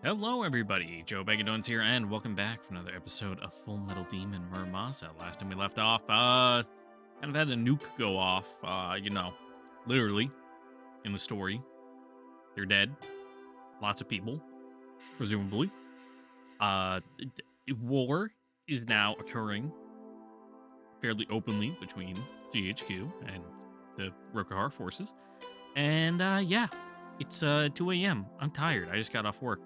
Hello, everybody. Joe Begadones here, and welcome back for another episode of Full Metal Demon Muramasa. Last time we left off, kind of had a nuke go off. Literally in the story, they're dead. Lots of people, presumably. War is now occurring fairly openly between GHQ and the Rokuhara forces, and yeah, it's 2 a.m. I'm tired. I just got off work.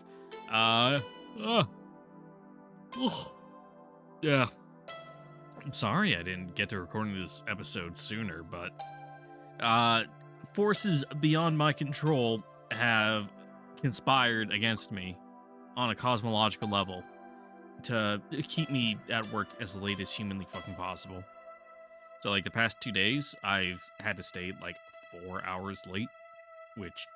Uh, uh, ugh. Yeah. I'm sorry I didn't get to recording this episode sooner, but forces beyond my control have conspired against me on a cosmological level to keep me at work as late as humanly fucking possible. So, like, the past 2 days, I've had to stay, like, 4 hours late, which,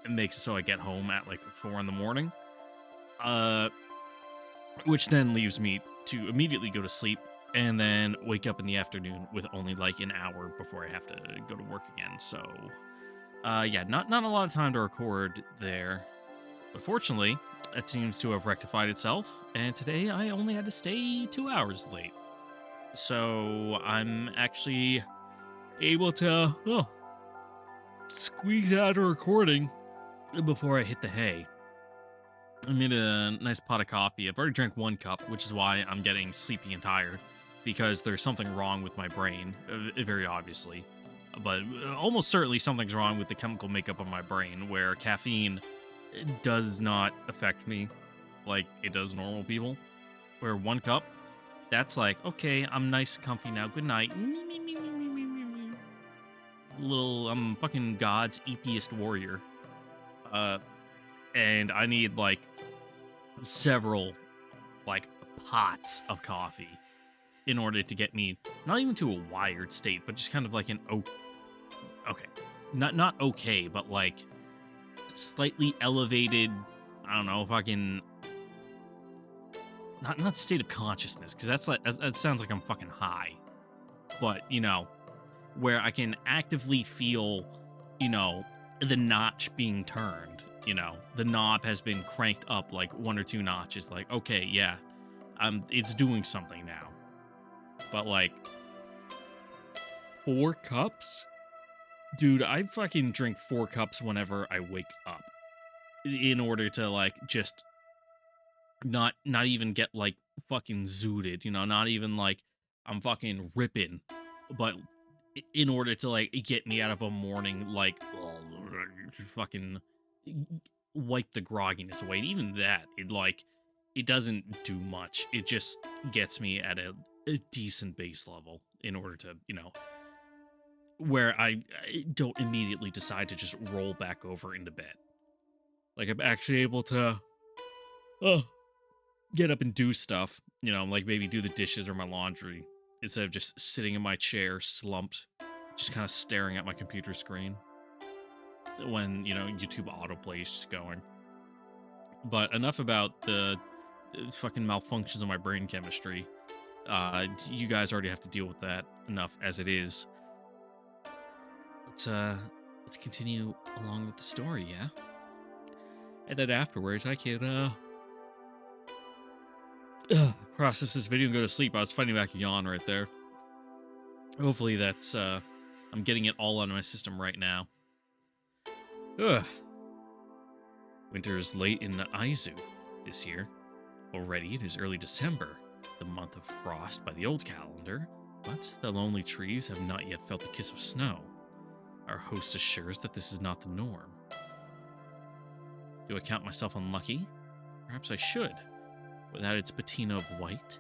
it makes it so I get home at, like, 4 in the morning. Which then leaves me to immediately go to sleep and then wake up in the afternoon with only, like, an hour before I have to go to work again. So, yeah, not a lot of time to record there. But fortunately, it seems to have rectified itself, and today I only had to stay 2 hours late. So I'm actually able to squeeze out a recording before I hit the hay. I made a nice pot of coffee. I've already drank 1 cup, which is why I'm getting sleepy and tired, because there's something wrong with my brain, very obviously. But almost certainly something's wrong with the chemical makeup of my brain, where caffeine does not affect me like it does normal people. Where 1 cup, that's like, okay, I'm nice and comfy now. Good night. I'm fucking God's eepiest warrior. And I need, like, several, like, pots of coffee in order to get me, not even to a wired state, but just kind of like an, okay. Not okay, but, like, slightly elevated, I don't know, fucking, not state of consciousness, because that sounds like I'm fucking high, but, where I can actively feel, the notch being turned, the knob has been cranked up like 1 or 2 notches, like, okay, yeah, it's doing something now. But, like, 4 cups? Dude, I fucking drink 4 cups whenever I wake up in order to, like, just not even get, like, fucking zooted, not even, like, I'm fucking ripping, but in order to, like, get me out of a morning, like, fucking wipe the grogginess away. And even that, it doesn't do much. It just gets me at a decent base level in order to, where I don't immediately decide to just roll back over into bed. Like, I'm actually able to get up and do stuff, like maybe do the dishes or my laundry, instead of just sitting in my chair, slumped, just kind of staring at my computer screen when, YouTube autoplay is going. But enough about the fucking malfunctions of my brain chemistry. You guys already have to deal with that enough as it is. Let's continue along with the story, yeah? And then afterwards, I can, process this video and go to sleep. I was fighting back a yawn right there. Hopefully that's, I'm getting it all out of my system right now. Ugh. Winter is late in Aizu this year. Already it is early December, the month of frost by the old calendar, but the lonely trees have not yet felt the kiss of snow. Our host assures that this is not the norm. Do I count myself unlucky? Perhaps I should. Without its patina of white,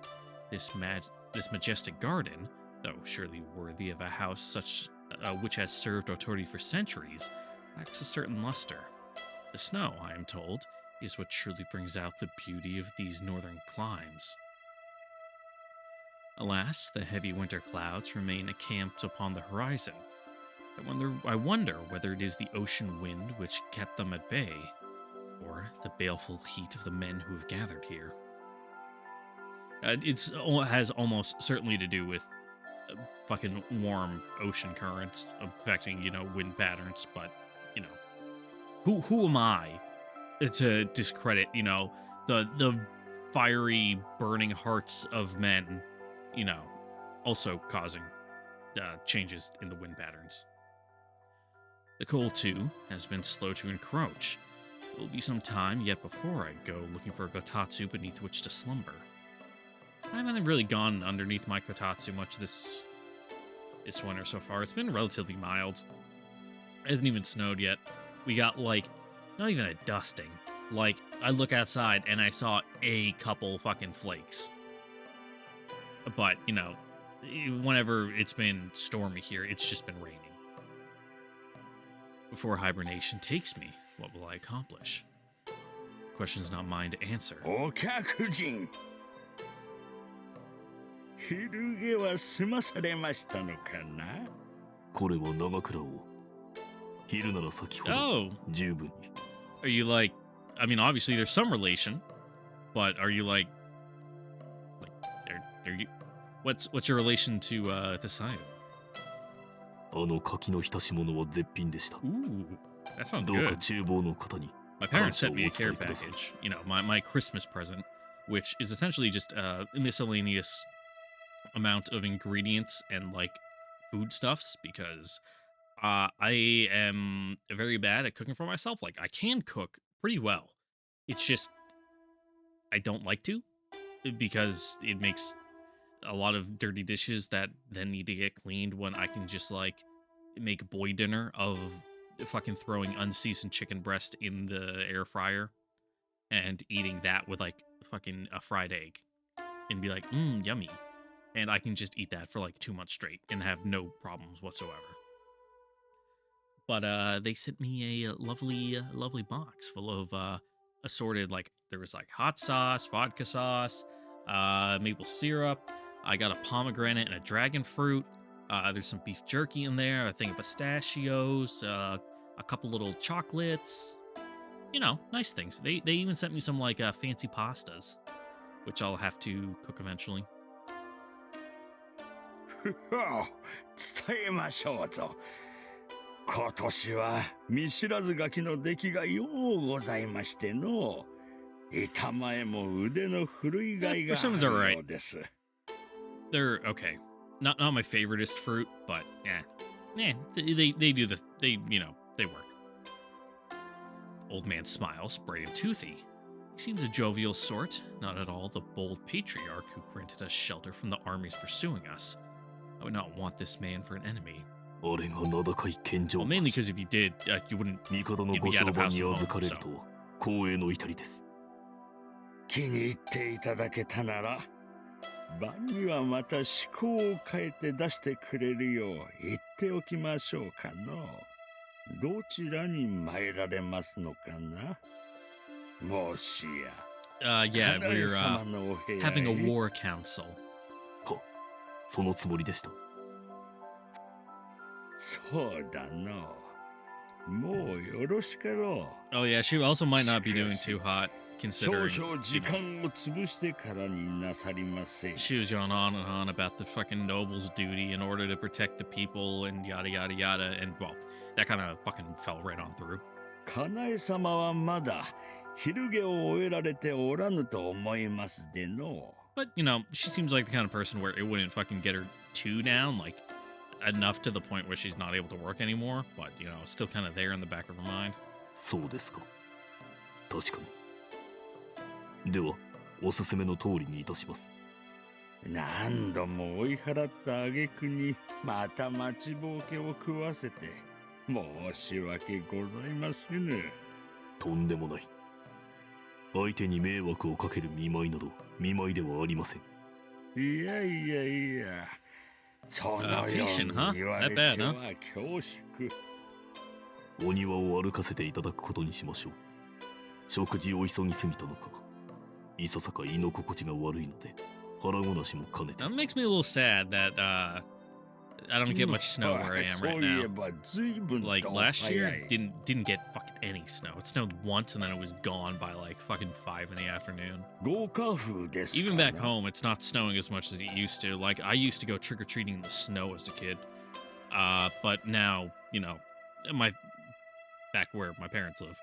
this majestic garden, though surely worthy of a house such which has served authority for centuries, lacks a certain luster. The snow, I am told, is what truly brings out the beauty of these northern climes. Alas, the heavy winter clouds remain encamped upon the horizon. I wonder whether it is the ocean wind which kept them at bay, or the baleful heat of the men who have gathered here. It has almost certainly to do with fucking warm ocean currents affecting, wind patterns, but, who am I to discredit, the fiery burning hearts of men, also causing changes in the wind patterns. The cold, too, has been slow to encroach. It will be some time yet before I go looking for a kotatsu beneath which to slumber. I haven't really gone underneath my kotatsu much this winter so far. It's been relatively mild. It hasn't even snowed yet. We got, not even a dusting. I look outside and I saw a couple fucking flakes. But, whenever it's been stormy here, it's just been raining. Before hibernation takes me, what will I accomplish? Question's not mine to answer. お客人昼毛は済まされましたのかなこれは長倉を昼なら先ほど Oh, 十分に are you obviously there's some relation, but are you are you, what's your relation to Sayu? あの柿の浸し物は絶品でした Ooh, that sounds どうか good. 厨房の方に My parents sent 感謝をお me a 伝 care えください package, my Christmas present, which is essentially just a miscellaneous amount of ingredients and foodstuffs because I am very bad at cooking for myself. I can cook pretty well. It's just I don't like to because it makes a lot of dirty dishes that then need to get cleaned when I can just make boy dinner of fucking throwing unseasoned chicken breast in the air fryer and eating that with fucking a fried egg and be like, yummy. And I can just eat that for 2 months straight and have no problems whatsoever. But they sent me a lovely box full of assorted, there was hot sauce, vodka sauce, maple syrup. I got a pomegranate and a dragon fruit. There's some beef jerky in there, a thing of pistachios, a couple little chocolates. Nice things. They even sent me some fancy pastas, which I'll have to cook eventually. 伝えましょうぞ今年は見知らずガキの出来がようございましての板前も腕の振るいがいがあるようです They're okay. Not my favoriteest fruit, but they do they work. Old man smiles, bright and toothy. He seems a jovial sort, not at all the bold patriarch who granted us shelter from the armies pursuing us. I would not want this man for an enemy. あれが名高い献上 Well, mainly because if you did, you wouldn't 帝の you'd ご be out 商 of 売 house に and 預 home. かれる So とは光栄の至りです 気に入っていただけたなら晩にはまた思考を変えて出してくれるよう言っておきましょうかのどちらに参られますのかなもしや yeah, 花 we're 江様のお部屋へ having a war council. はそのつもりでしたそうだのもうよろしかろう Oh yeah, she also might not be doing too hot 少 considering 々時間を潰してからになさりませ she was going on and on about the fucking noble's duty in order to protect the people and yada yada yada, and well, that kind of fucking fell right on through. 花江様はまだ昼毛を終えられておらぬと思いますでの But she seems like the kind of person where it wouldn't fucking get her too down, enough to the point where she's not able to work anymore, but still kind of there in the back of her mind. そうですか確かにではおすすめの通りにいたします何度も追い払った挙句にまた待ちぼうけを食わせて申し訳ございませぬとんでもない相手に迷惑をかける見舞いなど見舞いではありませんいやいやいやそのように patient, huh? 言われ That て bad, は huh? 恐縮お庭を歩かせていただくことにしましょう食事を急ぎすぎたのかいささか居の心地が悪いので腹ごなしも兼ねて That makes me a little sad that I don't get much snow where I am そう right いえ now. ば随分と Last 早 year い didn't get fucking any snow. It snowed once and then it was gone by fucking 5 in the afternoon. 豪華風ですか Even back な home, it's not snowing as much as it used to. I used to go trick or treating in the snow as a kid, but now back where my parents live,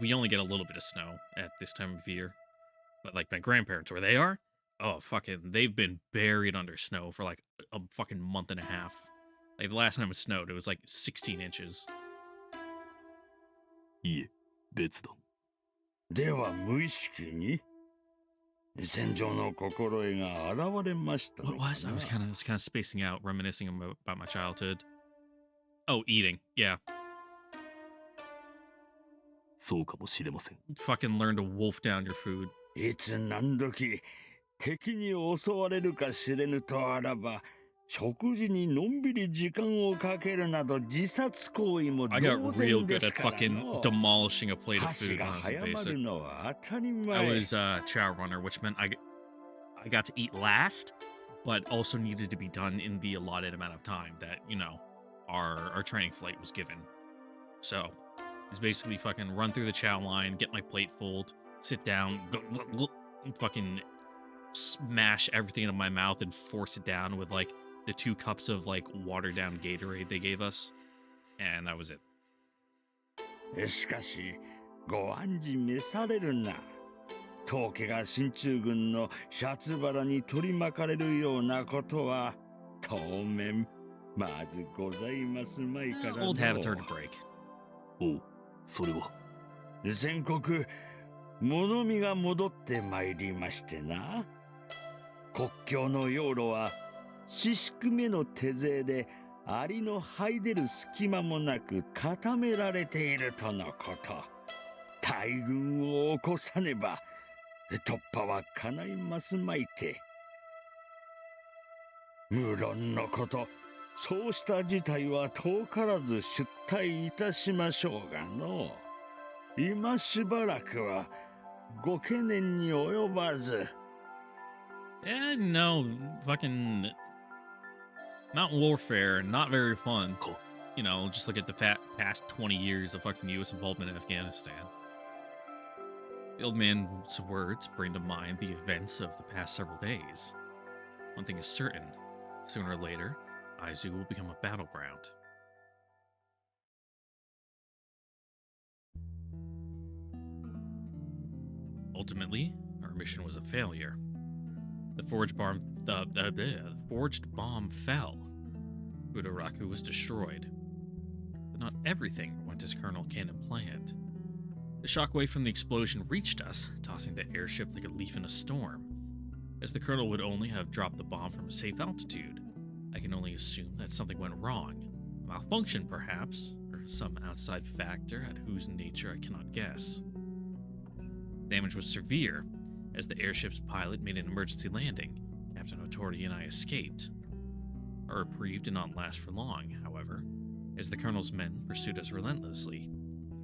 We only get a little bit of snow at this time of year. But like my grandparents, where they are, oh fucking, they've been buried under snow for like a fucking month and a half. Like the last time it snowed, it was like 16 inches. いえ、別だ。では無意識に戦場の心得が現れましたの What か was? I な was kind of spacing out, reminiscing about my childhood. Oh, eating. Yeah. そうかもしれません。 Fucking learn to wolf down your food. いつ何時敵に襲われるか知れぬとあらば食事にのんびり時間をかけるなど自殺行為も I got 同 real 然で good す at から fucking の demolishing a plate of 箸 food when が I was a 早ま basic. るのは当たり I 前 was a chow runner, which meant I got to eat last, but also needed to be done in the allotted amount of time that, you know, our training flight was given. So it's basically fucking run through the chow line, get my plate full, sit down, and fucking smash everything into my mouth and force it down with like the 2 cups of like watered down Gatorade they gave us. And that was it. しかしご暗示召されるな当家が進駐軍のシャツバラに取り巻かれるようなことは当面まずございますまいからの Old habits are to break. おう、それは。全国物見が戻ってまいりましてな国境の養路は四宿目の手勢でアリの這い出る隙間もなく固められているとのこと大軍を起こさねば突破は叶いますまいて無論のことそうした事態は遠からず出退いたしましょうがの今しばらくはご懸念に及ばず No, fucking mountain warfare, not very fun. You know, just look at the past 20 years of fucking U.S. involvement in Afghanistan. The old man's words bring to mind the events of the past several days. One thing is certain, sooner or later, Aizu will become a battleground. Ultimately, our mission was a failure. The forged bomb fell. Fudoraku was destroyed. But not everything went as Colonel Cannon planned. The shockwave from the explosion reached us, tossing the airship like a leaf in a storm. As the Colonel would only have dropped the bomb from a safe altitude, I can only assume that something went wrong. A malfunction, perhaps, or some outside factor at whose nature I cannot guess. Damage was severe. As the airship's pilot made an emergency landing, Captain Otori and I escaped. Our reprieve did not last for long, however, as the Colonel's men pursued us relentlessly.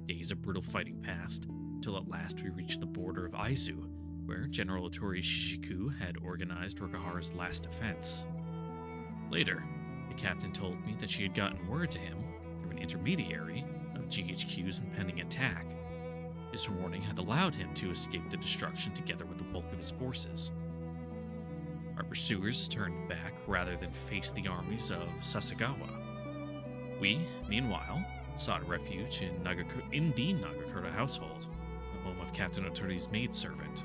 Days of brutal fighting passed, until at last we reached the border of Aizu, where General Otori Shishiku had organized Rokahara's last defense. Later, the captain told me that she had gotten word to him, through an intermediary, of GHQ's impending attack. His warning had allowed him to escape the destruction together with the bulk of his forces. Our pursuers turned back rather than face the armies of Sasagawa. We, meanwhile, sought refuge in the Nagakura household, the home of Captain Otori's maidservant.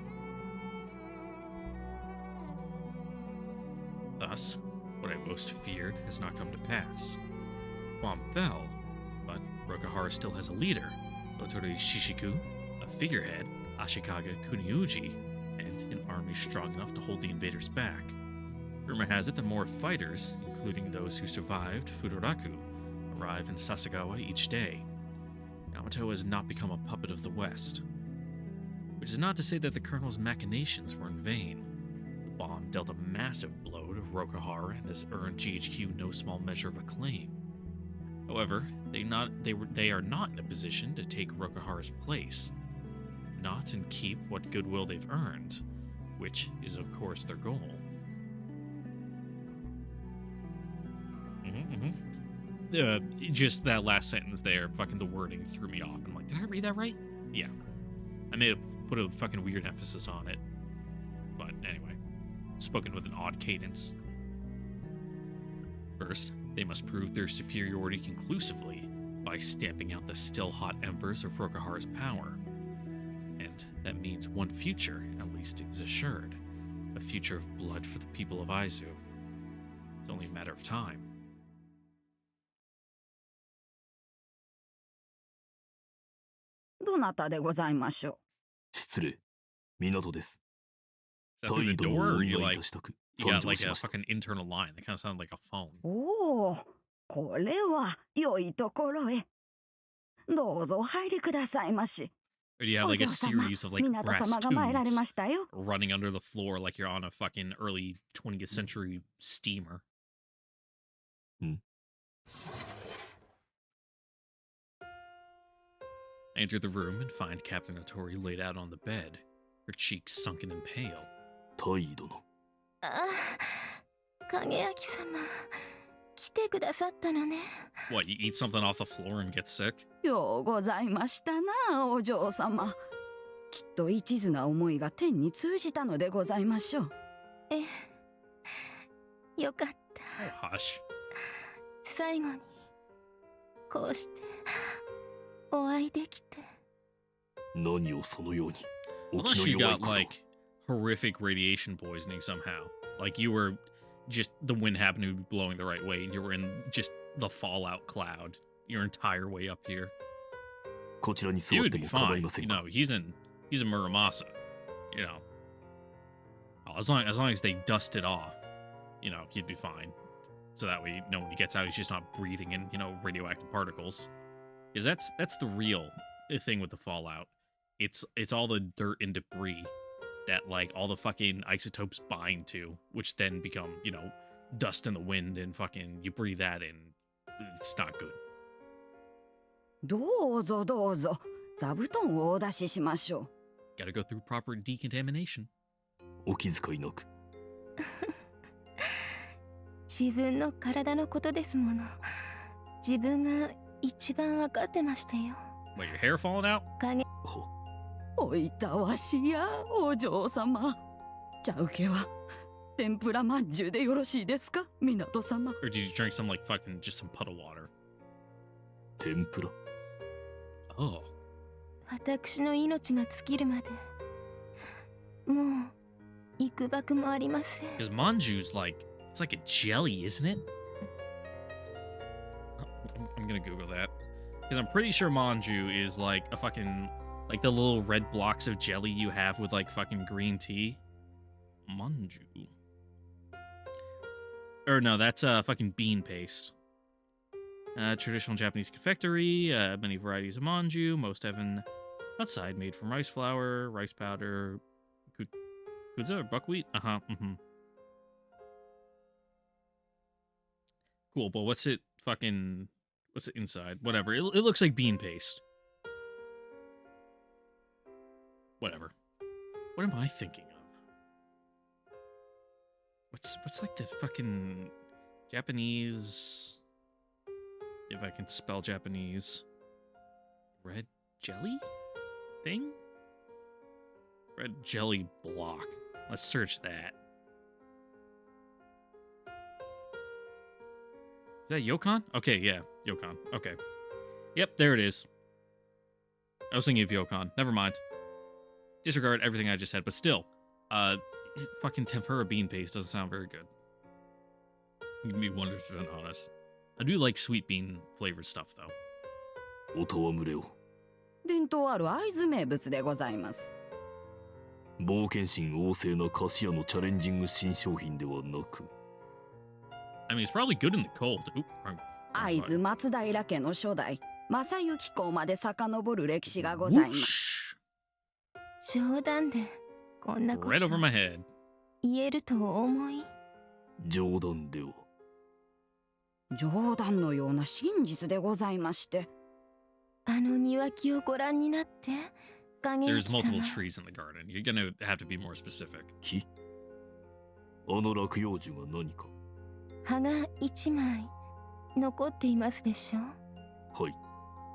Thus, what I most feared has not come to pass. Bomb fell, but Rokahara still has a leader, Otori Shishiku, a figurehead, Ashikaga Kuniuji, and an army strong enough to hold the invaders back. Rumor has it that more fighters, including those who survived Fudoraku, arrive in Sasagawa each day. Yamato has not become a puppet of the West. Which is not to say that the Colonel's machinations were in vain. The bomb dealt a massive blow to Rokahara and has earned GHQ no small measure of acclaim. However, they are not in a position to take Rokahara's place, not and keep what goodwill they've earned, which is of course their goal. Just that last sentence there, fucking the wording threw me off. I'm like, did I read that right? Yeah. I may have put a fucking weird emphasis on it. But anyway, spoken with an odd cadence. First, they must prove their superiority conclusively by by stamping out the still-hot embers of Rokuhar's power. And that means one future, at least, is assured. A future of blood for the people of Aizu. It's only a matter of time. どなたでございましょう。失礼。港です。 Is that through the 態度 door, を or お you 願いい like たしたく you 参 got 上 like し a ました。 fucking internal line that kind of sounded like a phone? おお、これは良いところへ。どうぞお入りくださいまし。 Or do you have お like a 嬢様、 series of like 港 brass 様が参られ tubes ましたよ。 running under the floor like you're on a fucking early 20th century steamer? I enter the room and find Captain Otori laid out on the bed, her cheeks sunken and pale. 態度の。ああ、影明様、来てくださったのね。 What, you eat something off the floor and get sick? ようございましたな、お嬢様。きっと一途な思いが天に通じたのでございましょう。ええ、よかった。 Hush. 最後に、こうして、お会いできて。何をそのように。 Unless 気 you の弱い got こと。 like horrific radiation poisoning somehow. Like you were just the wind happened to be blowing the right way and you were in just the fallout cloud your entire way up here. こちらに You 座っ would て be も構い fine. ませ You んが。 know, he's in Muramasa. You know. As long as they dust it off, you know, he'd be fine. So that way, you know, when he gets out, he's just not breathing in, you know, radioactive particles. Because that's the real thing with the fallout. It's all the dirt and debris that like all the fucking isotopes bind to, which then become, you know, dust in the wind and fucking you breathe that in. It's not good. どうぞどうぞ、座布団をお出ししましょう。 Gotta go through proper decontamination. お気遣いなく。自分の体のことですもの。自分が一番わかってましたよ。 What, your hair falling out? 影、ほおいたわしや、お嬢様。茶受けは天ぷらまんじゅうでよろしいですか、港様。 Or did you drink some like fucking just some puddle water? 天ぷら。 Oh. 私の命が尽きるまで。もう、幾ばくもありません。 Because manju's like, it's like a jelly, isn't it? I'm gonna Google that. Because I'm pretty sure manju is like a fucking, like the little red blocks of jelly you have with like fucking green tea. Manju. Or no, that's fucking bean paste. Traditional Japanese confectionery, many varieties of manju, most heaven outside, made from rice flour, rice powder, kudza or buckwheat? Cool, but what's it inside? Whatever. It looks like bean paste. Whatever. What am I thinking of? What's like the fucking Japanese, if I can spell Japanese, red jelly thing? Red jelly block. Let's search that. Is that Yokon? Okay, yeah, Yokon. Okay. Yep, there it is. I was thinking of Yokon. Never mind. Disregard everything I just said, but still, fucking tempura bean paste doesn't sound very good. Give me 100% honest. I do like sweet bean flavored stuff, though. お戯れを。伝統ある会津名物でございます。冒険心旺盛な菓子屋のチャレンジング新商品ではなく。I mean, it's probably good in the cold. Oop, wrong 会津松平家の初代正行公まで遡る歴史がございます。 Whoosh! 冗談で、こんなこと Right over my head. 言えるとお思い。冗談では。冗談のような真実でございまして。あの庭木をご覧になって、影明 There's multiple 様。 trees in the garden. You're gonna have to be more specific. 木あの落葉樹が何か。葉が一枚残っていますでしょ。はい。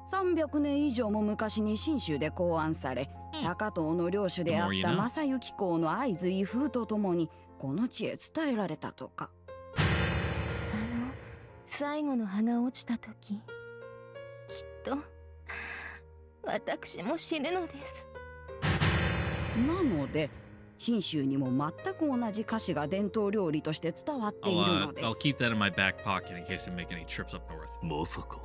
300年以上も昔に信州で考案され、高遠の領主であった正行公の会津威風とともにこの地へ伝えられたとか。最後の葉が落ちた時、と私も死ぬのです。なので信州にも全く同じ菓子が伝統料理として伝わっているのです。 I'll keep that in my back pocket in case I make any trips up north. まさか。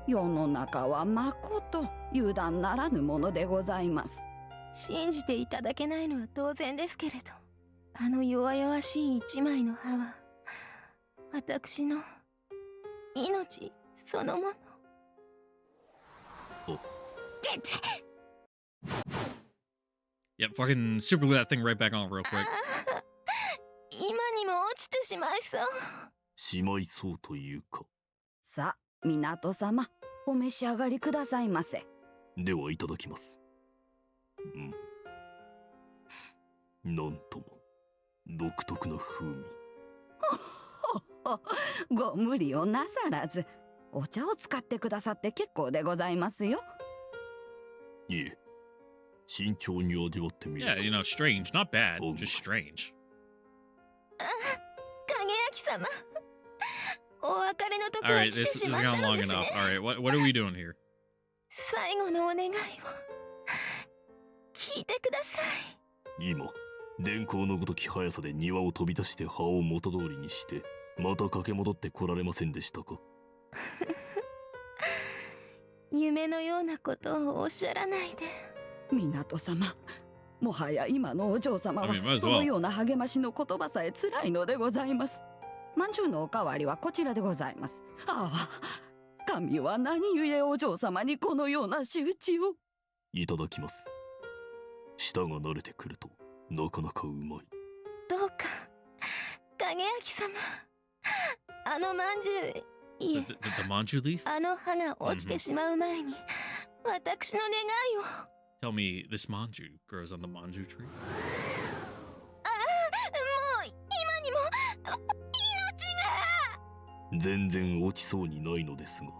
世の中はまこと油断ならぬものでございます。信じていただけないのは当然ですけれど、あの弱々しい一枚の葉は私の命そのもの。Yeah, fucking super glue that thing right back on real quick. 今にも落ちてしまいそう。しまいそうというか。さあ港様、お召し上がりくださいませ。ではいただきます。なんとも独特な風味。ご無理をなさらず、お茶を使ってくださって結構でございますよ。いえ、慎重に味わってみる。Yeah, you know, strange, not bad, just strange. 影焼様、お別れの時 All が right, 来て this し has まった gone の long です enough. ね。 All right, what are we doing here? 最後のお願いを聞いてください。今、電光のごとき速さで庭を飛び出して葉を元通りにして、また駆け戻ってこられませんでしたか？夢のようなことをおっしゃらないで。港様、もはや今のお嬢様 I mean, might は as その well. ような励ましの言葉さえ辛いのでございます。まんじゅうのおかわりはこちらでございます。ああ、神は何故お嬢様にこのような仕打ちを。いただきます。舌が慣れてくるとなかなかうまい。どうか影焼様、あのまんじゅう、いえ The manju leaf? あの葉が落ちてしまう前に、私の願いを。Tell me this manju grows on the manju tree? もう今にも命が。全然落ちそうにないのですが。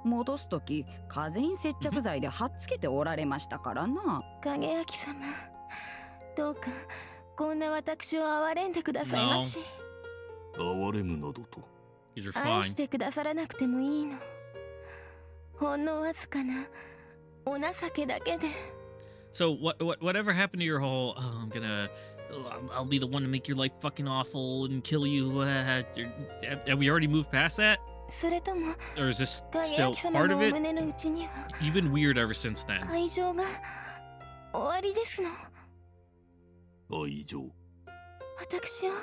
戻すとき風印接着剤で貼っつけておられましたからな。影焼様、どうかこんな私を憐れんでくださいまし。哀れむなどと。These are 愛 fine. してくださらなくてもいいの。ほんのわずかなお情けだけで。 So whatever happened to your whole I'll be the one to make your life fucking awful and kill you, have we already moved past that? それとも Or is this 影 still 焼様 part の of お it? 胸の内には You've been weird ever since then. 愛情が終わりですの。愛情。私を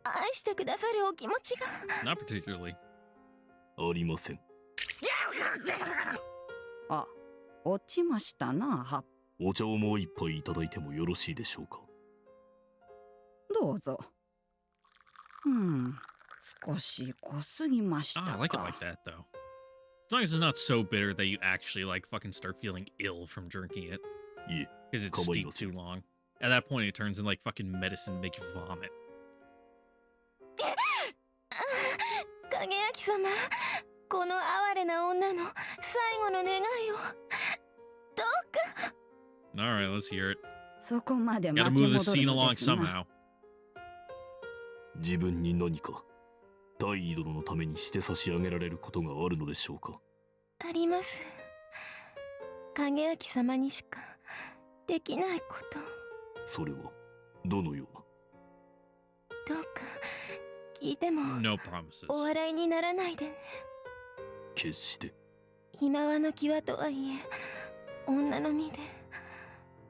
愛してくださるお気持ちが。 Not particularly. ありません。あ、落ちましたな、葉。お茶をもう一杯いただいてもよろしいでしょうか。どうぞ。少し濃すぎました Oh, か。 I like it like that though. As long as it's not so bitter that you actually like fucking start feeling ill from drinking it. いえ、 Because it's 構いま steeped せん。 too long. At that point, it turns into like fucking medicine to make you vomit. 影焼様、この哀れな女の最後の願いをどうか。 All right, let's hear it. そこまで Gotta 巻き move 戻 this る scene の along ですな。 somehow. 自分に何か大井殿のためにして差し上げられることがあるのでしょうか。あります。影焼様にしかできないこと。それはどのような。どうか聞いても No promises. お笑いにならないでね。決して。今はの際とはいえ、女の身で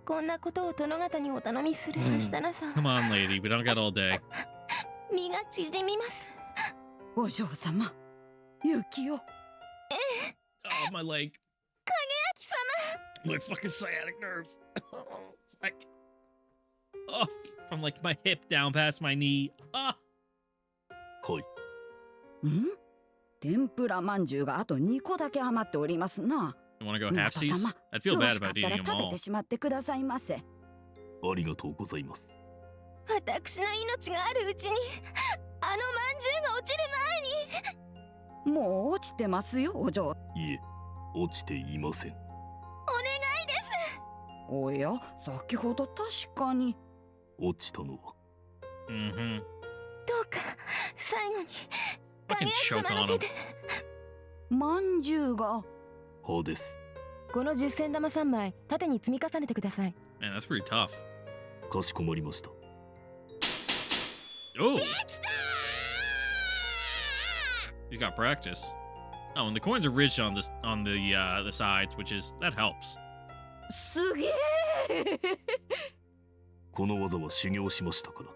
こんなことを殿方にお頼みするはしたなさ。 Come on, lady. We don't got all day. 身が縮みます。お嬢様、雪を。Oh, my leg. 影焼様。 My fucking sciatic nerve. Oh, fuck. Oh, from like my hip down past my knee. Ah. はい。天ぷらまんじゅうがあと2個だけ余っておりますな。 You want to go 港 halfsies? 様、 I'd feel よろ bad しか about ったら eating them 食べ all. てしまってくださいませ。ありがとうございます。私の命があるうちに、あのまんじゅうが落ちる前に。もう落ちてますよ、お嬢。いえ、落ちていません。お願いです。おや、先ほど確かに。落ちたのは。Mm-hmm. どうか最後に Fucking 影焼 choke 様の on 手 him. で。まんじゅうが。はです。この10銭玉3枚縦に積み重ねてください。 Man, that's pretty tough. かしこまりました。Oh! He's got practice. Oh, and the coins are rich on this on the sides, which is that helps. すげえ。この技は修行しましたから。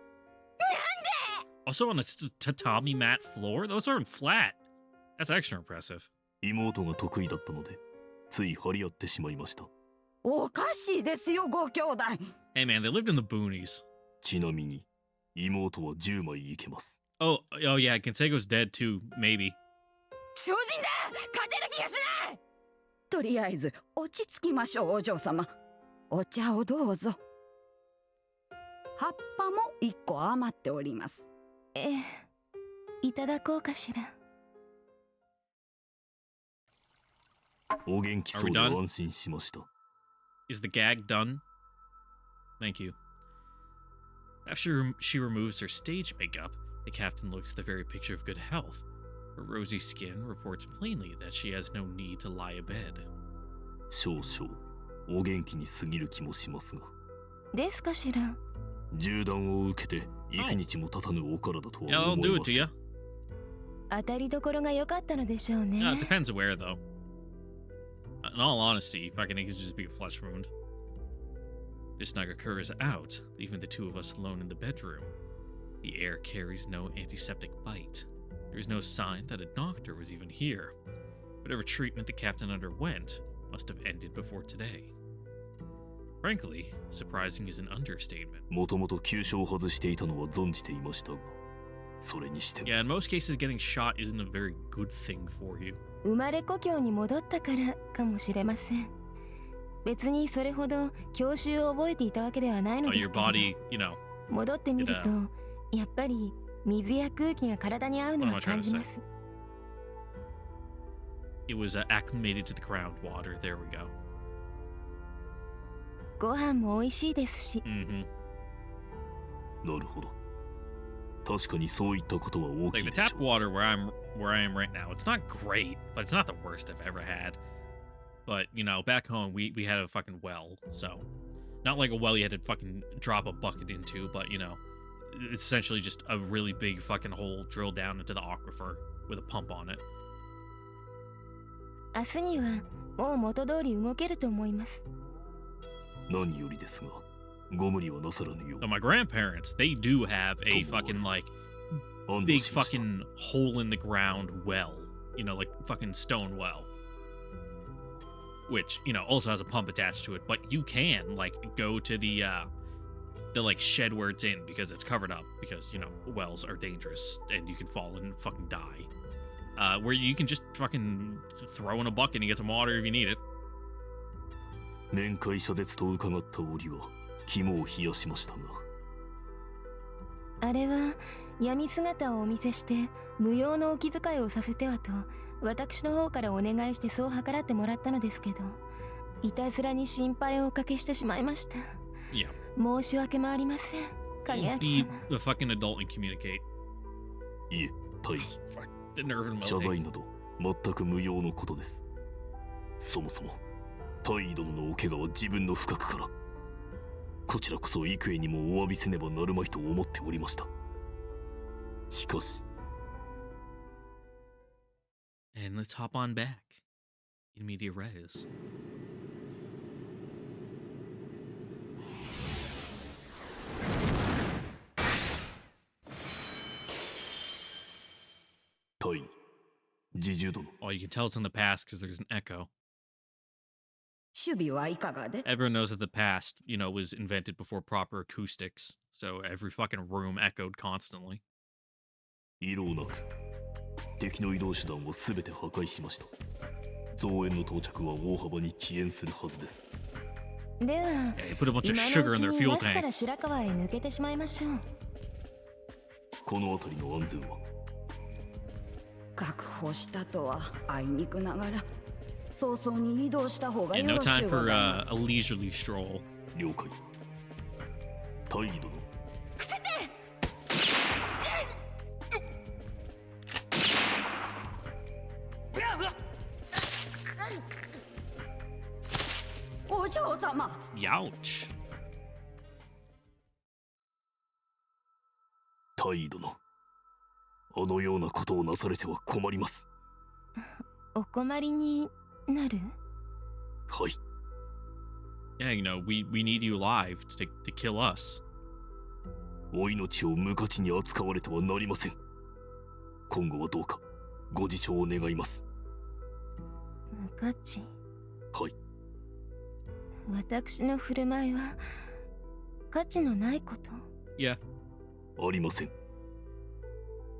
Also on a tatami mat floor? Those aren't flat. That's extra impressive. 妹が得意だったので、つい張り合ってしまいました。おかしいですよ、ご兄弟。 Hey man, they lived in the boonies. ちなみに、妹は10枚いけます。Oh, yeah, Kensego's dead too, maybe. 精進だ。勝てる気がしない。とりあえず落ち着きましょう、お嬢様。お茶をどうぞ。葉っぱも1個余っております。いただこうかしら。お元気そうで安心しました。Is the gag done? Thank you. After she removes her stage makeup, the captain looks the very picture of good health. Her rosy skin reports plainly that she has no need to lie abed. 少々お元気に過ぎる気もしますが。ですかしら。銃弾を受けて幾日も経たぬお体と Yeah, は I'll 思 do い it ま to す。you. 当たりどころが良かったのでしょうね。It depends where, though. In all honesty, fucking it could just be a flesh wound. This Nagakura is out, leaving the two of us alone in the bedroom. The air carries no antiseptic bite. There is no sign that a doctor was even here. Whatever treatment the captain underwent must have ended before today. Frankly, surprising is an understatement. もともと急所を外していたのは存じていましたが、それにしても。Yeah, in most cases, getting shot isn't a very good thing for you. 生まれ故郷に戻ったからかもしれません。別にそれほど教習を覚えていたわけではないの Oh, です your けど、 body, you know. 戻ってみると、やっぱり水や空気が体に合うのは感じます。It was acclimated to the groundwater. There we go. ご飯も美味しいですし、Mm-hmm. なるほど。確かにそういったことは大 Like き the いでし tap ょう。 water where I am right now, it's not great, but it's not the worst I've ever had. But you know, back home we had a fucking well, so not like a well you had to fucking drop a bucket into, but you know, it's essentially just a really big fucking hole drilled down into the aquifer with a pump on it. 明日にはもう元通り動けると思います。何よりですが、ご無理はなさらぬよう。 So my grandparents, they do have a fucking like 安 big 堵しました。 fucking hole in the ground well, you know, like fucking stone well. Which, you know, also has a pump attached to it, but you can like go to the like shed where it's in because it's covered up because, you know, wells are dangerous and you can fall and fucking die. Where you can just fucking throw in a bucket and get some water if you need it. 面会謝絶と伺った折は肝を冷やしましたが。あれは闇姿をお見せして無用のお気遣いをさせてはと私の方からお願いしてそう計らってもらったのですけど、いたずらに心配をおかけしてしまいました。 Yeah. 申し訳もありません、影明 Be 様。 the fucking adult and communicate. いえ、大義。 Fuck the nerve in 謝 my 罪 leg. など全く無用のことです。そもそも大義殿のお怪我は自分の不覚から、こちらこそ幾重にもお詫びせねばなるまいと思っておりました。しかし And let's hop on back. In media res. 大義、侍従殿、 Oh, you can tell it's in the past because there's an echo. 守備はいかがで？ Everyone knows that the past, you know, was invented before proper acoustics, so every fucking room echoed constantly. 異論なく敵の移動手段を全て破壊しました。増援の到着は大幅に遅延するはずです。では、 Yeah, you put a bunch of 今 sugar のう in ち their に fuel 那須から tanks. 白川へ抜けてしまいましょう。この辺りの安全は？確保したとはあいにくながら早々に移動した方が And よ no ろしゅ time うご for ざいます a leisurely stroll. 了解。大義殿、伏せて。Youch. 大尉殿、あのようなことをなされては困ります。お困りになる？はい。Yeah, you know, we need you alive to kill us. お命を無価値に扱われてはなりません。今後はどうかご自重を願います。無価値？はい。私の振る舞いは価値のないこと？ Yeah. ありません。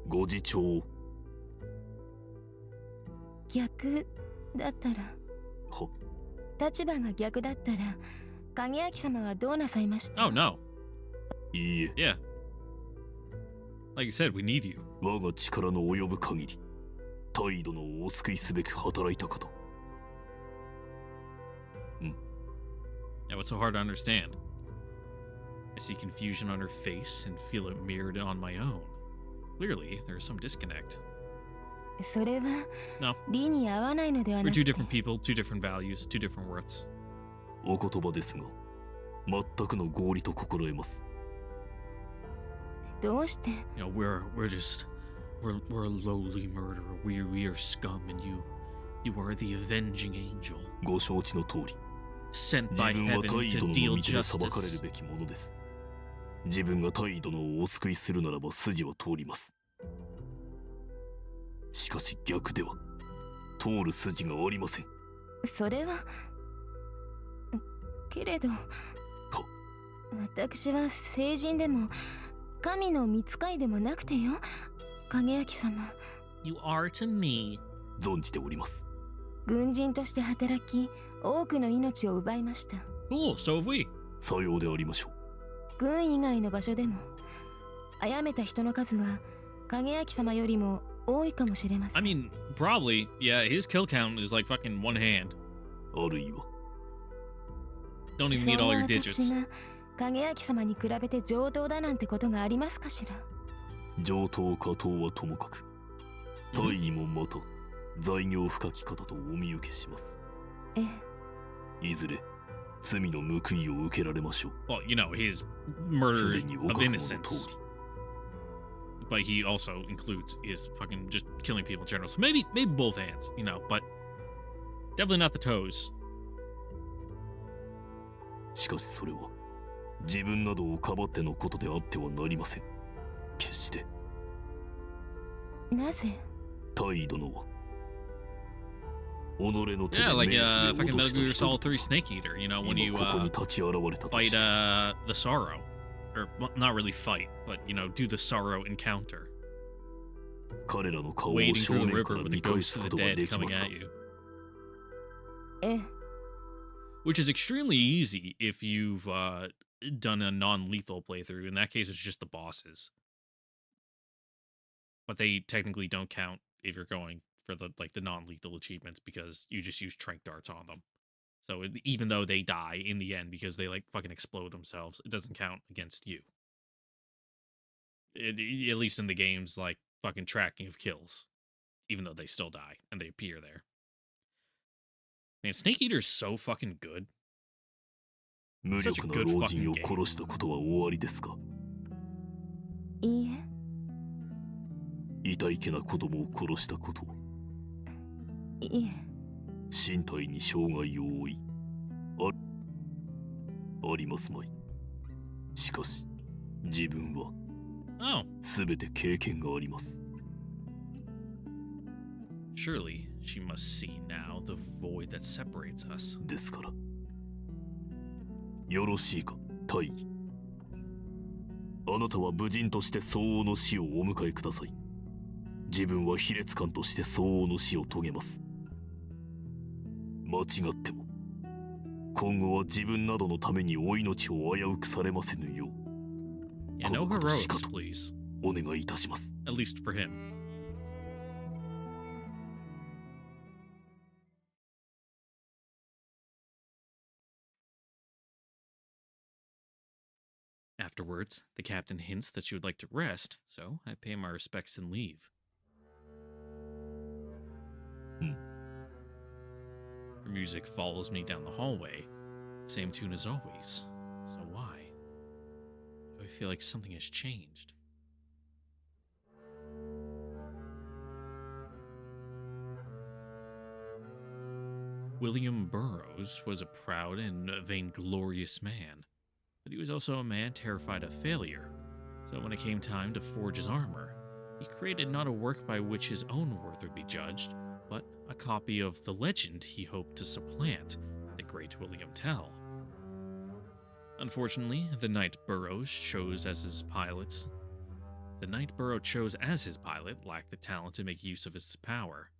ご自重を。逆だったら、は、立場が逆だったら、影明様はどうなさいました？ Oh, no. いいえ、 Yeah. Like you said, we need you. 我が力の及ぶ限り、大尉殿をお救いすべく働いたかと。Yeah, what's so hard to understand? I see confusion on her face and feel it mirrored on my own. Clearly, there's some disconnect. それは No. 理に合わないのでは We're な two くて、 different people, two different values, two different worths. お言葉ですが、全くの合理と心得ます。どうして You know, we're a lowly murderer. We are scum, and you are the avenging angel ご承知の通り、 sent 自 by 分は heaven 大尉 to 殿の deal 御手で裁かれ justice. るべきものです。自分が大尉殿をお救いするならば筋は通ります。しかし逆では通る筋がありません。それはけれど、私は聖人でも神の御使いでもなくてよ、影明様。 You are to me. 存じております。軍人として働き、多くの命を奪いました。 Cool, so have we. さようでありましょう。軍以外の場所でも殺めた人の数は影明様よりも多いかもしれませ I ん。 mean, probably. Yeah, his kill count is like fucking one hand. あるいは Don't even そん need な all your 私 digits. が影明様に比べて上等だなんてことがありますかしら。上等下等はともかく、大尉もまた罪業深き方とお見受けします。ええ、いずれ罪の報いを受けられましょう。 Well, you know, his す murder でにお of 覚悟の innocence. 通り。 But he also includes his fucking just killing people in general. So maybe both hands, you know, but definitely not the toes. しかしそれは自分などをかばってのことであってはなりません。決してなぜ？大尉殿は己の手で Yeah, like 目に fucking 落と Metal した Gear 人々 Solid 3 Snake Eater, you know, when 今 you ここに立ち現れたと fight して the sorrow. Or well, not really fight, but you know, do the sorrow encounter. 彼らの顔を Wading 正 through the 面か river ら with 見 the 返 ghosts す of こ the とが dead でき coming ますか。 at you. ええ、 Which is extremely easy if you've done a non-lethal playthrough. In that case, it's just the bosses. But they technically don't count if you're going for the non-lethal achievements because you just use trank darts on them. So even though they die in the end because they like fucking explode themselves, it doesn't count against you. At least in the game's like fucking tracking of kills, even though they still die and they appear there. Man, Snake Eater's so fucking good. 無 Such a 力な good 老人 fucking を game. 殺したことは終わりですか。いいえ、痛いけな子供を殺したことはいいえ、身体に障害を負いありますまい。しかし自分は Oh, すべて経験があります。 surely she must see now the void that separates us. ですからよろしいか大尉。あなたは武人として相応の死をお迎えください。自分は卑劣漢として相応の死を遂げます。間違っても今後は自分などのためにお命を危うくされませぬよう Yeah, no このことしか heroics, と please. お願いいたします。 At least for him. Afterwards, the captain hints that she would like to rest, so I pay my respects and leave. Hmm. Her music follows me down the hallway, Same tune as always. So why? Do I feel like something has changed? William Burroughs was a proud and vainglorious man, but he was also a man terrified of failure. So when it came time to forge his armor, he created not a work by which his own worth would be judged, but a copy of the legend he hoped to supplant, the great William Tell. Unfortunately, the knight Burroughs chose as his pilot lacked the talent to make use of his power.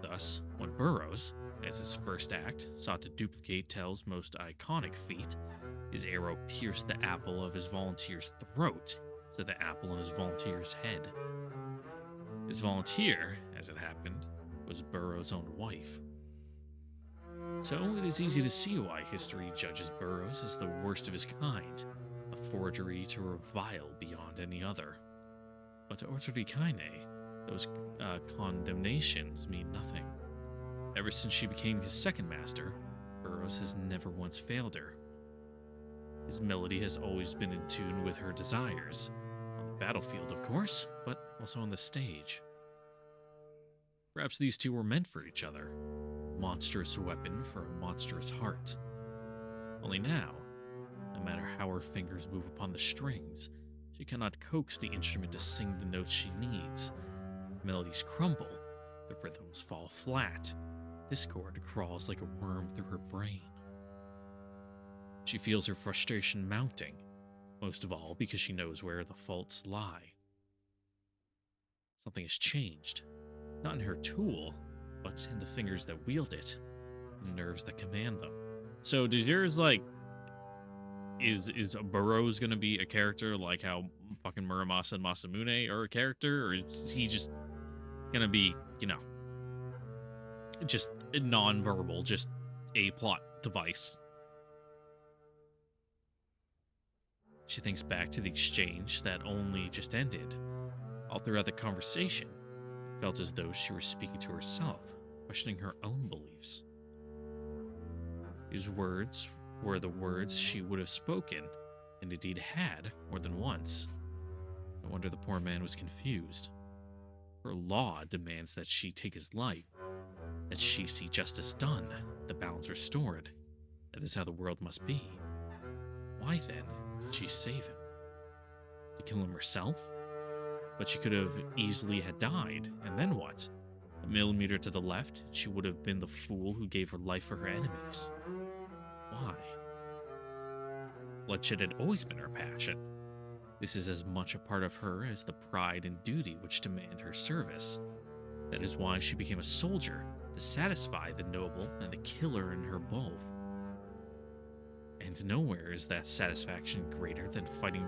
Thus, when Burroughs, as his first act, sought to duplicate Tell's most iconic feat, his arrow pierced the apple of his volunteer's throat instead of the apple in his volunteer's head. His volunteer, as it happened, was Burroughs' own wife. So it is easy to see why history judges Burroughs as the worst of his kind, a forgery to revile beyond any other. But to Ortodikaine, those condemnations mean nothing. Ever since she became his second master, Burroughs has never once failed her. His melody has always been in tune with her desires, on the battlefield, of course, but also on the stage. Perhaps these two were meant for each other, a monstrous weapon for a monstrous heart. Only now, no matter how her fingers move upon the strings, she cannot coax the instrument to sing the notes she needs. Melodies crumble, the rhythms fall flat, discord crawls like a worm through her brain. She feels her frustration mounting, most of all because she knows where the faults lie. Something has changed, not in her tool, but in the fingers that wield it, the nerves that command them. So does yours, is Burroughs gonna be a character like how fucking Muramasa and Masamune are a character, or is he just gonna be, just non-verbal, just a plot device? She thinks back to the exchange that only just ended. All throughout the conversation, it felt as though she were speaking to herself, questioning her own beliefs. These words were the words she would have spoken, and indeed had, more than once. No wonder the poor man was confused. Her law demands that she take his life, that she see justice done, the balance restored. That is how the world must be. Why then did she save him? To kill him herself? But she could have easily had died, and then what? A millimeter to the left, she would have been the fool who gave her life for her enemies. Why? Bloodshed had always been her passion. This is as much a part of her as the pride and duty which demand her service. That is why she became a soldier, to satisfy the noble and the killer in her both. And nowhere is that satisfaction greater than fighting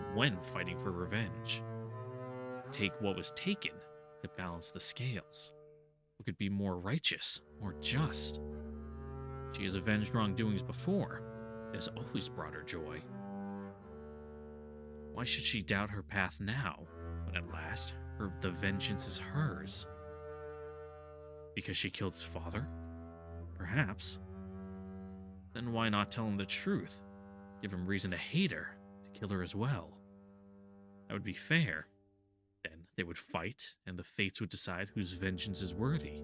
for revenge. Take what was taken to balance the scales. Who could be more righteous, more just? She has avenged wrongdoings before. It has always brought her joy. Why should she doubt her path now, when at last the vengeance is hers? Because she killed his father? Perhaps. Then why not tell him the truth? Give him reason to hate her, to kill her as well. That would be fair. Then they would fight, and the fates would decide whose vengeance is worthy.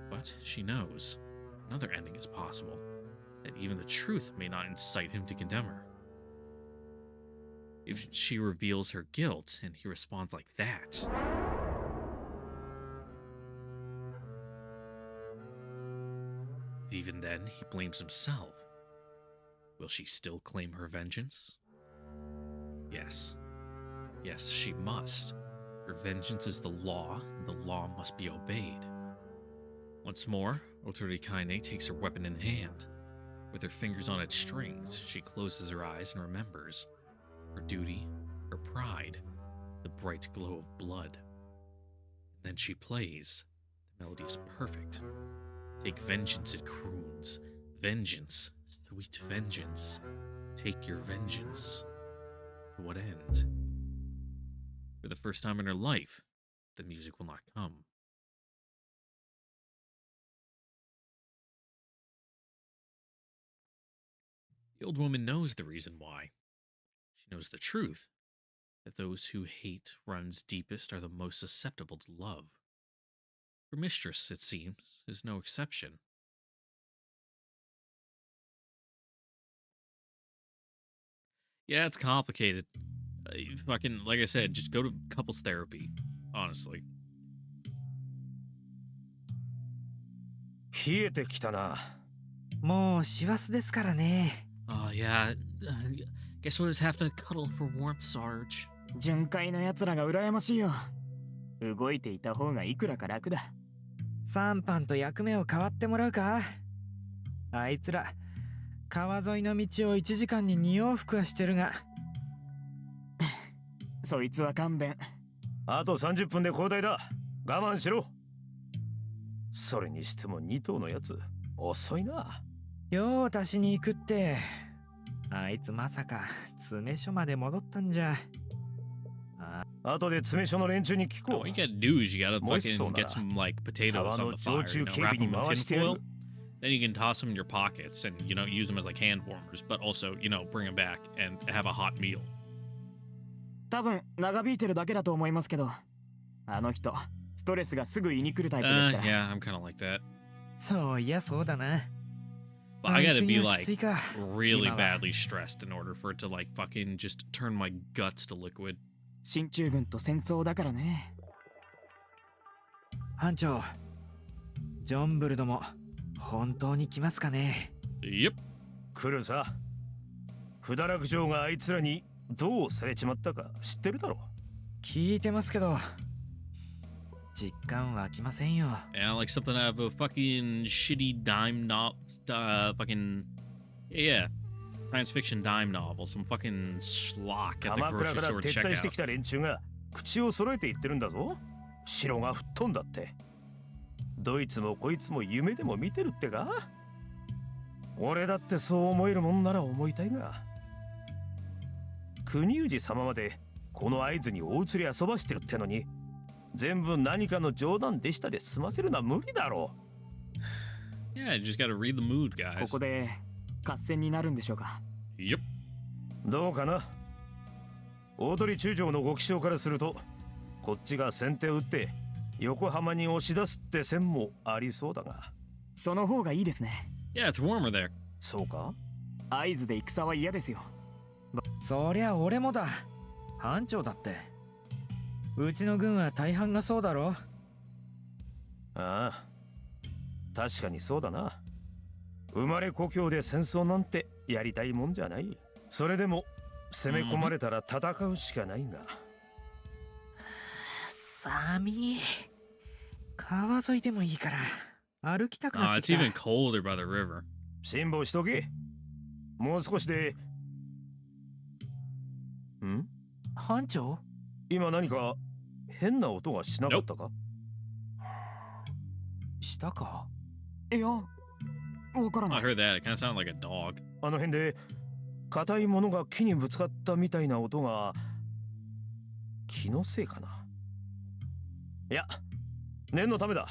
But she knows another ending is possible, that even the truth may not incite him to condemn her. If she reveals her guilt and he responds like that, if even then he blames himself, will she still claim her vengeance? Yes. Yes, she must. Her vengeance is the law, and the law must be obeyed. Once more, Otorikaine takes her weapon in hand. With her fingers on its strings, she closes her eyes and remembers her duty, her pride, the bright glow of blood. And then she plays. The melody is perfect. Take vengeance, it croons. Vengeance, sweet vengeance. Take your vengeance. To what end? For the first time in her life, the music will not come. The old woman knows the reason why. She knows the truth, that those who hate runs deepest are the most susceptible to love. Her mistress, it seems, is no exception. Yeah, it's complicated. Fucking, like I said, just go to couples therapy, honestly. 冷えてきたな。もう師走ですからね。 Oh, yeah. Guess we'll just have to cuddle for warmth, Sarge. 巡回のやつらが羨ましいよ。動いていた方がいくらか楽だ。三班と役目を代わってもらうか。あいつら川沿いの道を1時間に2往復はしてるが。そいつは勘弁。あと30分で交代だ。我慢しろ。それにしても2頭のやつ遅いな。用を足しに行くって。あいつまさか詰所まで戻ったんじゃ。後で詰所の連中に聞こ What う。 you gotta do is you gotta もしそう fucking なら get some, like, potatoes on the 沢の fire, 常 you 駐 know, 警 wrap 備に them in 回してやる。 tinfoil. Then you can toss them in your pockets and, you know, use them as, like, hand warmers, but also, you know, bring them back and have a hot meal. 多分長引いてるだけだと思いますけど、あの人ストレスがすぐ胃に来るタイプですから。Yeah, I'm kind of like that. そういやそうだな。 But I gotta be, あいつには like, きついか。 really 今は。 badly stressed in order for it to, like, fucking just turn my guts to liquid. 進駐軍と戦争だからね。班長、ジョンブルドも本当に来ますかね。 Yep. 来るさ。不堕落城があいつらにどうされちまったか知ってるだろ。聞いてますけど、実感湧きませんよ。 Yeah, like something out of a fucking shitty dime novel, fucking, yeah, science fiction dime novel, some fucking schlock at the 鎌倉 grocery から store 撤退してき checkout. た連中が口を揃えて言ってるんだぞ。城が吹っ飛んだって。どいつもこいつも夢でも見てるってか。俺だってそう思えるもんなら思いたいが。国氏様までこの合図に大釣り遊ばしてるってのに、全部何かの冗談でしたで済ませるのは無理だろう。 Yeah, you just gotta read the mood, guys. ここで合戦になるんでしょうか。 Yep. どうかな。大鳥中将のご気象からすると、こっちが先手を打って横浜に押し出すって線もありそうだが。その方がいいですね。 Yeah, it's warmer there. そうか。合図で戦は嫌ですよ。そりゃ俺もだ。班長だって。うちの軍は大半がそうだろ。ああ、確かにそうだな。生まれ故郷で戦争なんてやりたいもんじゃない。それでも攻め込まれたら戦うしかないが。寒い。川沿いでもいいから歩きたくなっ It's てきた。 even colder by the river. 辛抱しとけ。もう少しで。ん？班長？今何か変な音がしなかったか？したか？いや、わからな I い。 heard that. It kind of sounded like a dog. あの辺で硬いものが木にぶつかったみたいな音が気のせいかな。いや、念のためだ。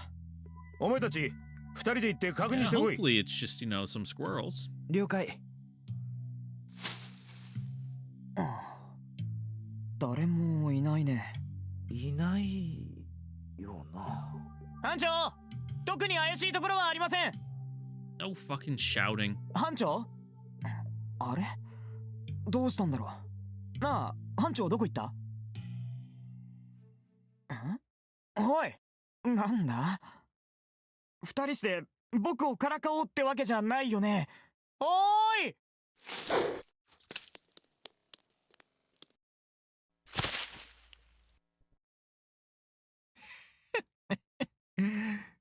お前たち二人で行って確 Yeah, 認してこい。 hopefully it's just, you know, some squirrels. 了解。誰もいないね。いないよな。班長、特に怪しいところはありません。 No fucking shouting. 班長？あれ？どうしたんだろう。なあ、班長どこ行った？ん？おい、なんだ？二人して僕をからかおうってわけじゃないよね。おーい！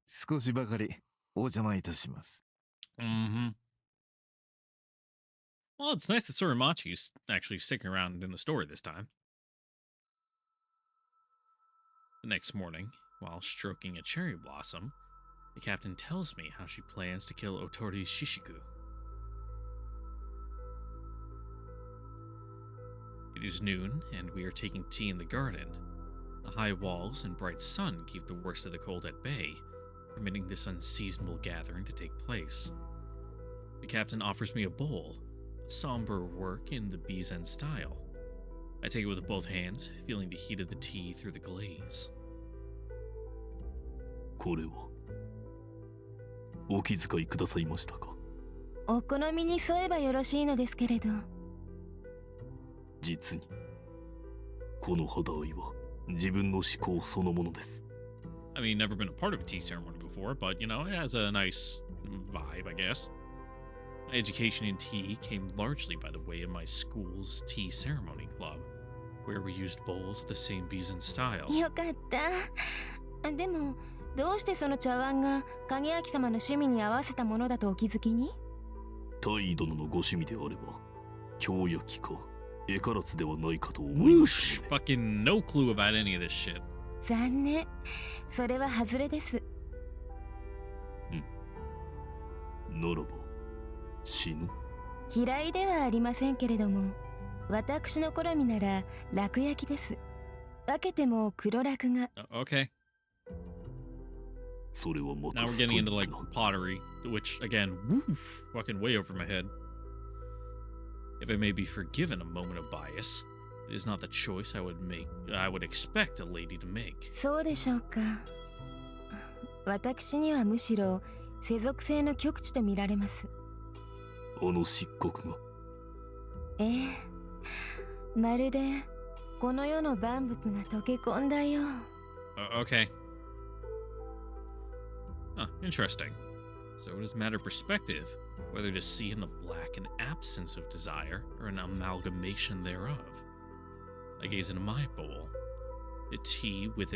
少しばかりお邪魔いたします。 Mm-hmm. Well, it's nice that Surimachi's actually sticking around in the story this time. The next morning, while stroking a cherry blossom, the captain tells me how she plans to kill Otori's Shishiku. It is noon, and we are taking tea in the garden. The high walls and bright sun keep the worst of the cold at bay, permitting this unseasonable gathering to take place. The captain offers me a bowl, a somber work in the Bizen style. I take it with both hands, feeling the heat of the tea through the glaze. これはお気遣いくださいましたか？お好みに添えばよろしいのですけれど。実にこの肌合いは自分の思考そのものです。 I mean, never been a part of a tea ceremony before, but you know, it has a nice vibe, I guess. My education in tea came largely by the way of my school's tea ceremony club, where we used bowls of the same Bizen style. よかった。でも、どうしてその茶碗が影明様の趣味に合わせたものだとお気づきに？大殿のご趣味であれば、京焼きか絵唐津ではないかと思いまし Whoosh! たので。 Fucking no clue about any of this shit. 残念。それは外れです。ならば死ぬ？嫌いではありませんけれども、私の好みなら楽焼きです。分けても黒楽が。Okay. それはま Now た we're スト getting イ into ッ like クな。 pottery, which again, woof, fucking way over my head. If I may be forgiven a moment of bias, it is not the choice I would expect a lady to make. そうでしょうか。私にはむしろ世俗性の極致と見られます。あの漆黒がええ、まるでこの世の万物が溶け込んだよう。Okay. Huh, interesting. So it does matter perspective, whether to see in the black an absence of desire or an amalgamation thereof. I gaze into my bowl. The tea with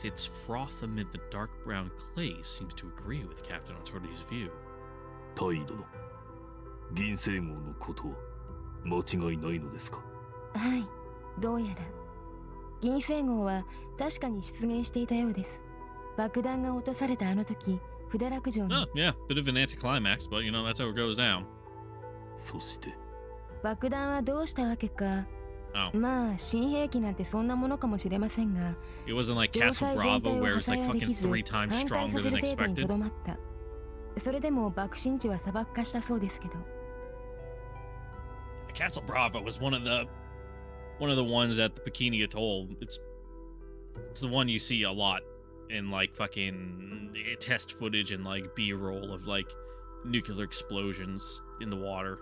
its froth amid the dark brown clay seems to agree with Captain Otori's view. 大殿、銀星号のことは間違いないのですか？はい、どうやら銀星号は確かに出現していたようです。爆弾が落とされたあの時、札落城に。 Oh, yeah, bit of an anticlimax, but you know, that's how it goes down. そして爆弾はどうしたわけか。Oh. まあ、新兵器なんてそんなものかもしれませんが、 It wasn't like 城 Castle 塞全 Bravo 体を where 破 it's like 壊はで fucking きず、 3 times 反対 stronger させ than る程度に expected. とどまった。それでも爆心地は砂漠化したそうですけど。Castle Bravo was one of the ones at the Bikini Atoll. It's the one you see a lot in like fucking test footage and like B-roll of like nuclear explosions in the water.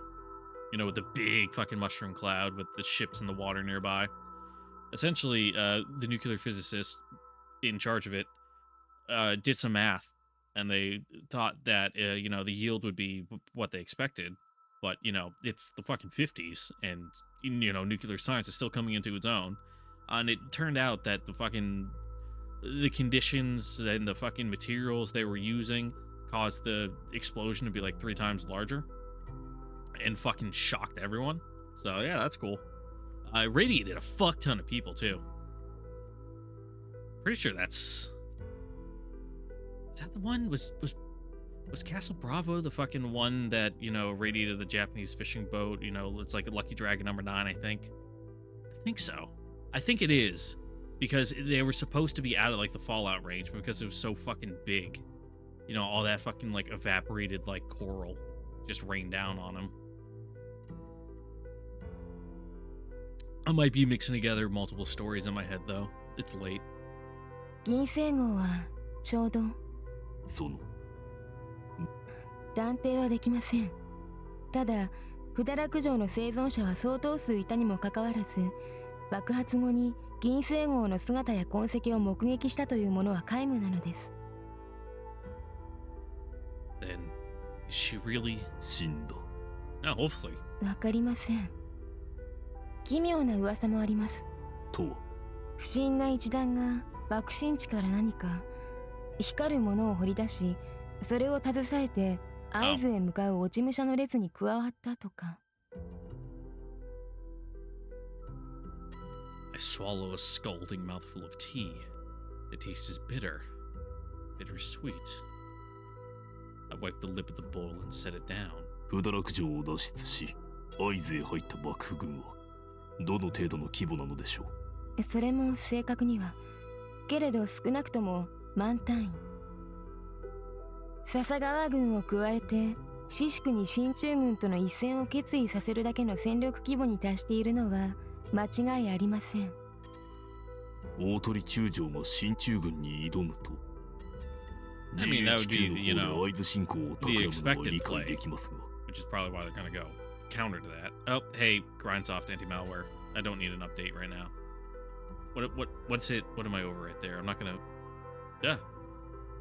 You know, with the big fucking mushroom cloud with the ships in the water nearby. Essentially, the nuclear physicist in charge of it did some math, and they thought that you know, the yield would be what they expected. But you know, it's the fucking 50s, and you know, nuclear science is still coming into its own. And it turned out that the conditions and the fucking materials they were using caused the explosion to be like 3 times larger, and fucking shocked everyone. So yeah, that's cool. Radiated a fuck ton of people too. Pretty sure is that the one? Was Castle Bravo the fucking one that, you know, radiated the Japanese fishing boat? You know, it's like a Lucky Dragon number 9, I think. I think so. I think it is, because they were supposed to be out of like the fallout range, but because it was so fucking big, you know, all that fucking like evaporated like coral just rained down on them. I might be mixing together multiple stories in my head though. It's late. 銀星号はちょうど。その断定はできません。ただ、札落城の生存者は相当数いたにもかかわらず、爆発後に銀星号の姿や痕跡を目撃したというものは皆無なのです。Then, is she really? 死んだ。 No, hopefully. わかりません。奇妙な噂もあります。とは不審な一団が爆心地から何か光るものを掘り出し、それを携えて合図へ向かう落ち武者の列に加わったとか。I swallow a scalding mouthful of tea. The taste is bitter, bittersweet. I wipe the lip of the bowl and set it down. 札落城を脱出し、会津へ入った幕府軍はどの程度の規模なのでしょう？それも正確には、けれど少なくとも万単位。笹川軍を加えてシシクに進駐軍との一戦を決意させるだけの戦力規模に達しているのは間違いありません。大鳥中将が進駐軍に挑むと I mean, that would be, GHQ の方で合図進行を企むのは理解できますが which is probably why they're gonna go counter to that. Oh, hey, Grindsoft anti-malware. I don't need an update right now. What's it? What am I over right there? I'm not gonna. Yeah.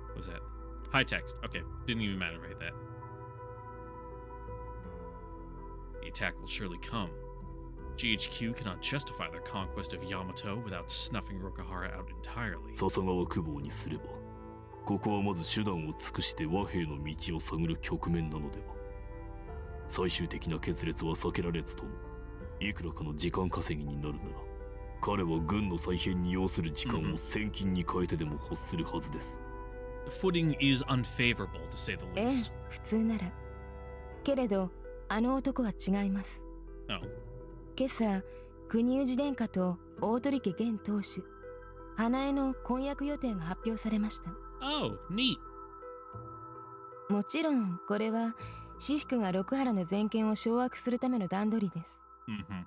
What was that? High text. Okay, didn't even matter right that. The attack will surely come. GHQ cannot justify their conquest of Yamato without snuffing Rokuhara out entirely. 笹川久保にすればここはまず手段を尽くして和平の道を探る局面なのでは。最終的な決裂は避けられずともいくらかの時間稼ぎになるなら彼は軍の再編に要する時間を戦金に変えてでも欲するはずです。The footing is unfavorable, to say the ええ、 least. 普通なら。けれど、あの男は違います。Oh. 今朝、国氏殿下と大鳥家現当主、花江の婚約予定が発表されました。Oh, neat. もちろん、これは、シシクが六原の全権を掌握するための段取りです。Mm-hmm.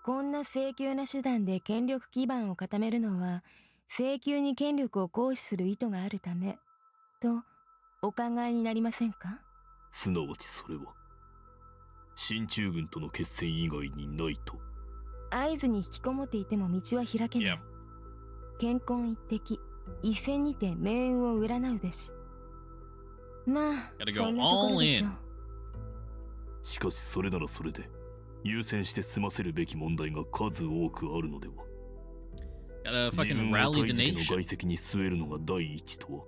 こんな請求な手段で権力基盤を固めるのは、請求に権力を行使する意図があるため、とお考えになりませんか？すなわちそれは進駐軍との決戦以外にないと。会津に引きこもっていても道は開けない。Yep. 健康一滴、一戦にて命運を占うべし。まあ、 Gotta go そんなところでしょう。しかしそれならそれで優先して済ませるべき問題が数多くあるのでは。 Gotta 自 fucking 分を rally 大 the 事の nation. 外籍に据えるのが第一とは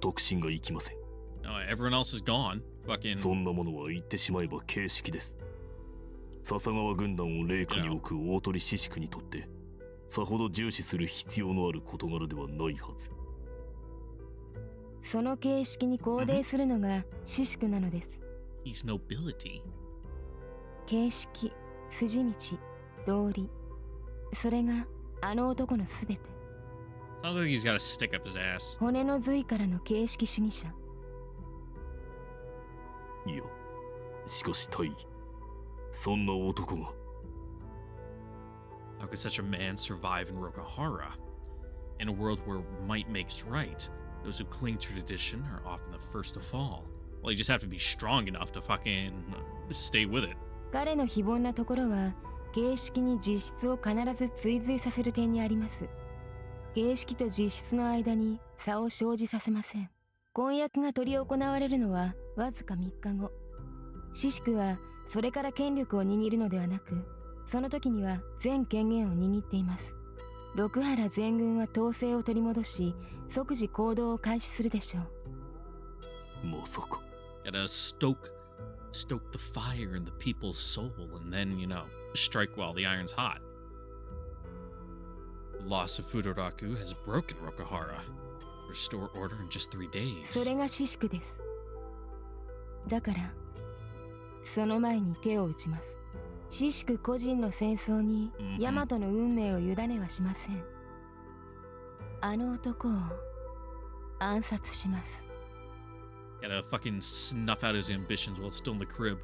特進がいきません。 Oh, everyone else is gone. Fucking. そんなものは言ってしまえば形式です。笹川軍団を霊下に置く大鳥四宿にとってさほど重視する必要のある事柄ではないはず。その形式に肯定するのが四宿なのです。He's nobility. 形式、筋道、道理。それがあの男のすべて。Sounds like he's gotta stick up his ass. 骨の髄からの形式主義者。いや、しかし大尉、そんな男が How could such a man survive in Rokuhara? In a world where might makes right, those who cling to tradition are often the first to fall. Well, you just have to be strong enough to fucking stay with it. 彼の非凡なところは形式に実質を必ず追随させる点にあります。形式と実質の間に差を生じさせません。婚約が執り行われるのはわずか3日後。四宿はそれから権力を握るのではなく、その時には全権限を握っています。六原全軍は統制を取り戻し、即時行動を開始するでしょう。まさか Gotta stoke the fire in the people's soul and then, strike while the iron's hot. The loss of Fudoraku has broken Rokuhara. Restore order in just 3 days. それが四宿です。だから、その前に手を打ちます。四宿個人の戦争に大和の運命を委ねはしません。あの男を暗殺します。Gotta fucking snuff out his ambitions while it's still in the crib.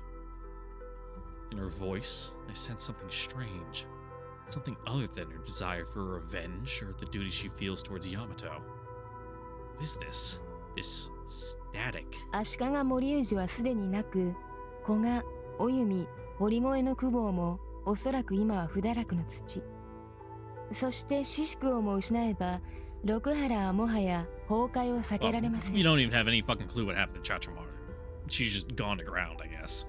In her voice, I sense something strange. Something other than her desire for revenge or the duty she feels towards Yamato. What is this? This static. 足利森氏はすでになく、古賀、お弓、堀越の久保もおそらく今は不堕落の土。そして四宿をも失えば、六原はもはや崩壊を避けられません。You don't even have any fucking clue what happened to Chachamaru. She's just gone to ground, I guess.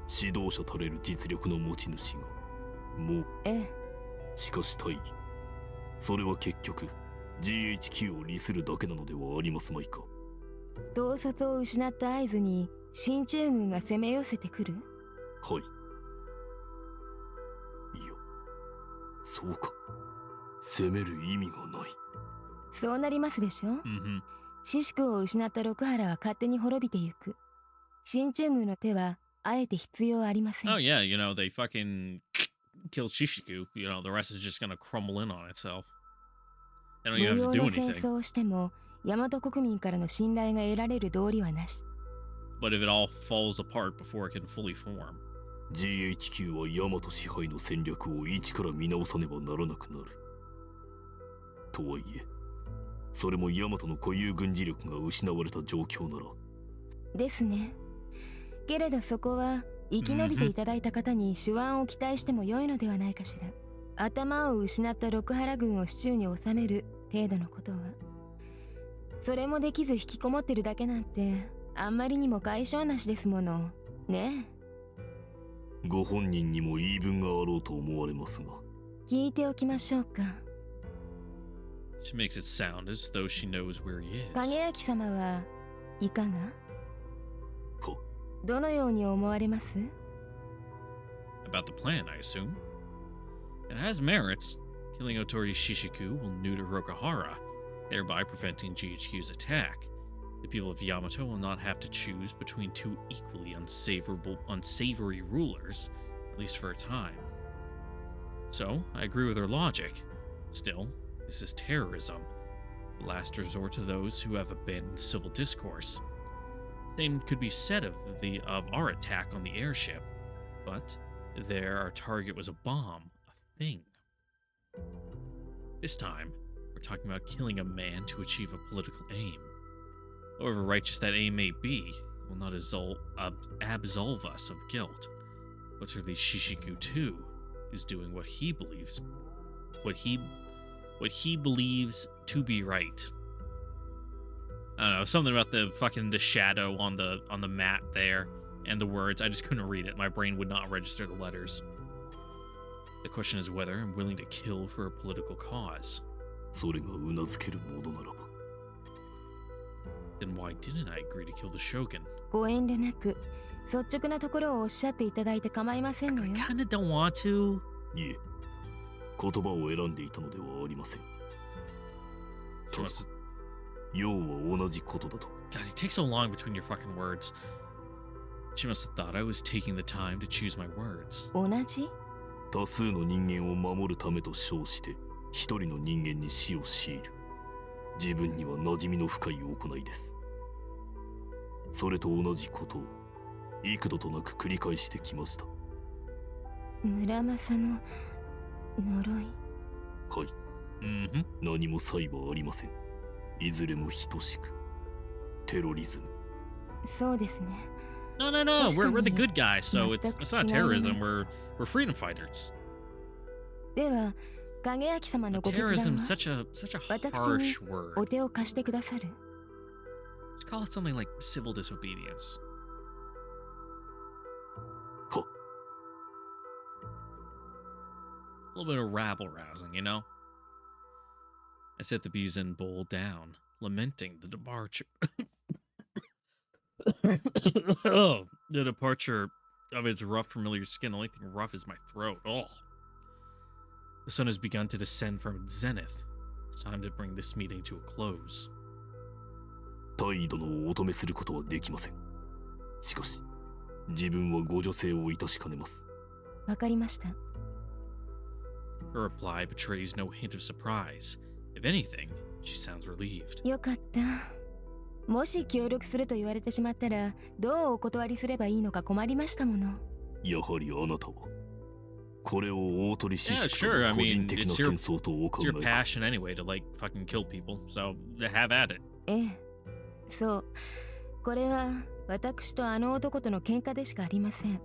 指導者たれる実力の持ち主がもうええ。しかし大尉、それは結局 GHQ を利するだけなのではありますまいか。統率を失った合図に進駐軍が攻め寄せてくる。はい。いや、そうか。攻める意味がない。そうなりますでしょ。Mm-hmm. 四宿を失った六原は勝手に滅びてゆく。進駐軍の手はあえて必要ありません。Oh yeah, they fucking kill Shishiku. The rest is just gonna crumble in on itself. They don't 無 even have 用 to do の戦 anything. 争をしても大和国民からの信頼が得られる道理はなし。But if it all falls apart before it can fully form. GHQ はヤマト支配の戦略を一から見直さねばならなくなる。とはいえ、それもヤマトの固有軍事力が失われた状況なら。ですね。けれどそこは生き延びていただいた方に手腕を期待しても良いのではないかしら。頭を失った六原軍を手中に収める程度のことは。それもできず引きこもってるだけなんてあんまりにも解消なしですもの。ねえ。ご本人にも言い分があろうと思われますが。聞いておきましょうか。She makes it sound as though she knows where he is. 影明様はいかが？は？どのように思われます？ About the plan, I assume. It has merits. Killing Otori Shishiku will neuter Rokahara, thereby preventing GHQ's attack. The people of Yamato will not have to choose between two equally unsavory rulers, at least for a time. So, I agree with her logic. Still, this is terrorism, the last resort to those who have abandoned civil discourse. The same could be said of our attack on the airship, but there our target was a bomb, a thing. This time, we're talking about killing a man to achieve a political aim. However righteous that aim may be, it will not absolve us of guilt. Utterly Shishiku too is doing what he believes to be right. I don't know, something about the shadow on the mat there and the words. I just couldn't read it. My brain would not register the letters. The question is whether I'm willing to kill for a political cause. それがうなずけるものならば。Then why didn't I agree to kill the Shogun? ご遠慮なく率直なところをおっしゃっていただいて構いませんのよ。I kinda don't want to. いえ、言葉を選んでいたのではありません。要は同じことだと。God, it takes so long between your fucking words. She must have thought I was taking the time to choose my words. 同じ？多数の人間を守るためと称して一人の人間に死を強いる。自分には馴染みの深い行いです。それと同じことを幾度となく繰り返してきました。村正の呪い。はい。何も差異はありません。いずれも等しくテロリズム。そうですね。No, we're the good guys, so it's not terrorism. We're freedom fighters. では、影明様のご決断は Terrorism is such a 私 harsh に word. お手を貸してくださる？ Just call it something like civil disobedience. は。A little bit of rabble rousing, you know? I set the Buzin bowl down, lamenting the departure. The departure of its rough, familiar skin. The only thing rough is my throat. Oh. The sun has begun to descend from its zenith. It's time to bring this meeting to a close. 大殿をお止めすることはできません。しかし、自分はご助勢をいたしかねます。わかりました。Her reply betrays no hint of surprise. If anything, she sounds relieved. よかった。もし協力すると言われてしまったら、どうお断りすればいいのか困りましたもの。やはりあなたは、これを大取りし Yeah, し sure. I 個人 mean, 的な it's 戦 your, 争とお考 it's your えか。 passion anyway to like fucking kill people. So have at it. ええ、そう。これは私とあの男との喧嘩でしかありません。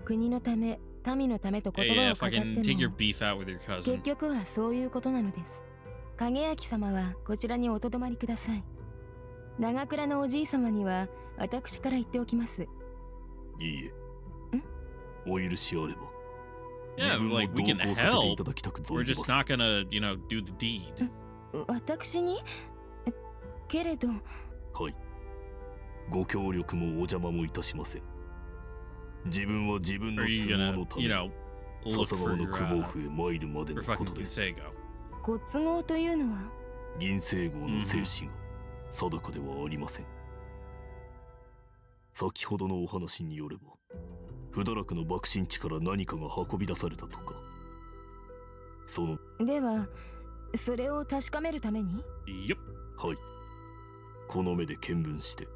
国のため、民のためと言 Hey, 葉を飾って fucking take your も、 beef out with your 結 cousin. 局はそういうことなのです。影明様はこちらにおとどまりください。長倉のおじい様には私から言っておきます。いいえ。お許しあれば。 Yeah, 自分も like we can 同行させてい help. ただきたく We're 存じま just す。 not gonna, do the deed. 私に？けれど。はい。ご協力もお邪魔もいたしません。自分は自分の Are you 都合 gonna, のため、 look 笹 for 川の your, 久保府へ参るまで for のこ fucking とです。 Kisego? ご都合というのは？銀星号の生死が定かではありません。先ほどのお話によれば、不堕落の爆心地から何かが運び出されたとか。その。では、それを確かめるために？ Yep. はい。この目で見聞して、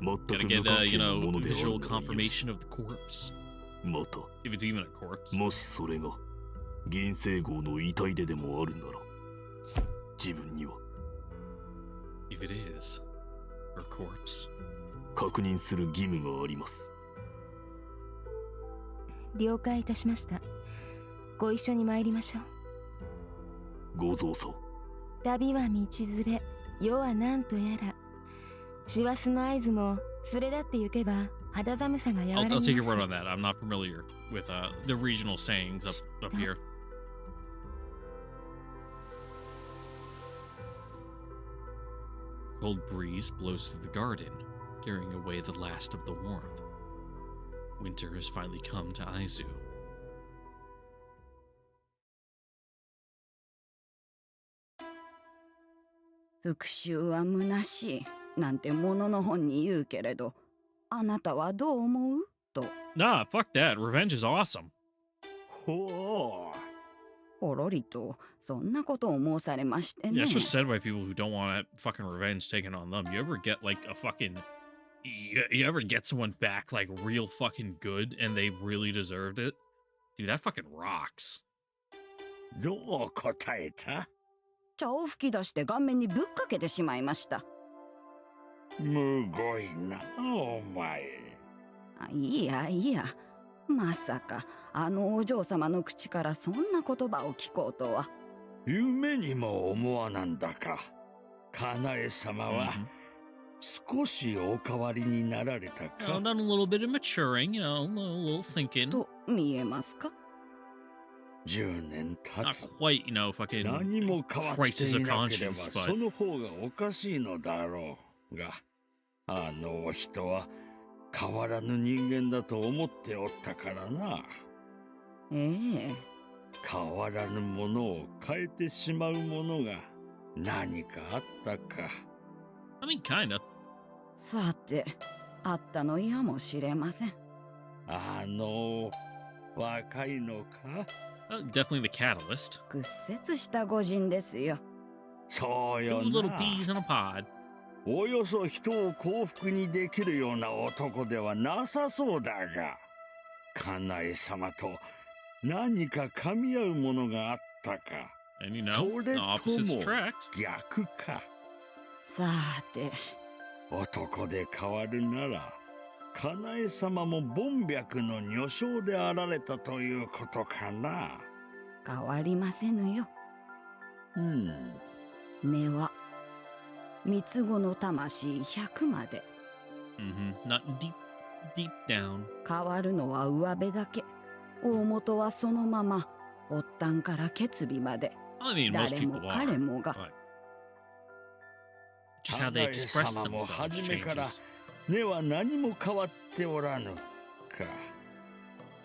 全く Gotta 無 get 関 you 係な know ものでは visual ないよ。 confirmation of the corpse, また if it's even a corpse. もしそれが銀星号の遺体ででもあるなら、自分には If it is her corpse. 確認する義務があります。了解いたしました。ご一緒に参りましょう。ご造作。旅は道連れ、世は何とやら。師走の合図も連れ立って行けば肌寒さが和らぎ I'll ます。 take your word on that. I'm not familiar with the regional sayings up here. Cold breeze blows through the garden, carrying away the last of the warmth. Winter has finally come to Aizu. 復讐は虚しいなんてものの本に言うけれど、あなたはどう思うと。Nah, fuck that. Revenge is awesome. ほう。ほろりとそんなことを申されまして Yeah, ね。 it's just said by people who don't want fucking revenge taken on them. You ever get like a fucking. You ever get someone back like real fucking good and they really deserved it? Dude, that fucking rocks. どう答えた？茶を吹き出して顔面にぶっかけてしまいました。むごいな、お前。いやいや、まさかあのお嬢様の口からそんな言葉を聞こうとは。夢にも思わなんだか。かなえ様は少しお変わりになられた Done か。 a little bit of maturing, you know, a little thinking. と見えますか。10年経 Not つ。 quite, you know, fucking 何も変わって crisis い of なければ conscience, そ but の方がおかしいのだろうが、あのお人は変わらぬ人間だと思っておったからな。ええ、変わらぬものを変えてしまうものが何かあったか。 I mean, kinda. さて、あったのやもしれません。若いのか？ Definitely the catalyst. 屈折した御人ですよ。そう Two よ little な。 peas in a pod. およそ人を幸福にできるような男ではなさそうだが、かなえ様と何か噛み合うものがあったか。 And you know, それ the と opposites も attract. 逆か。さて、男で変わるなら、かなえ様も凡白の女性であられたということかな。変わりませぬよ。根は三つ子の魂100まで。Not deep down. 変わるのは上辺だけ。大元はそのまま。発端から決尾まで。 I mean, most 誰も people 彼 are. もが。 But just how they express かなえ様も themselves 初めから changes. 根は何も変わっておらぬか。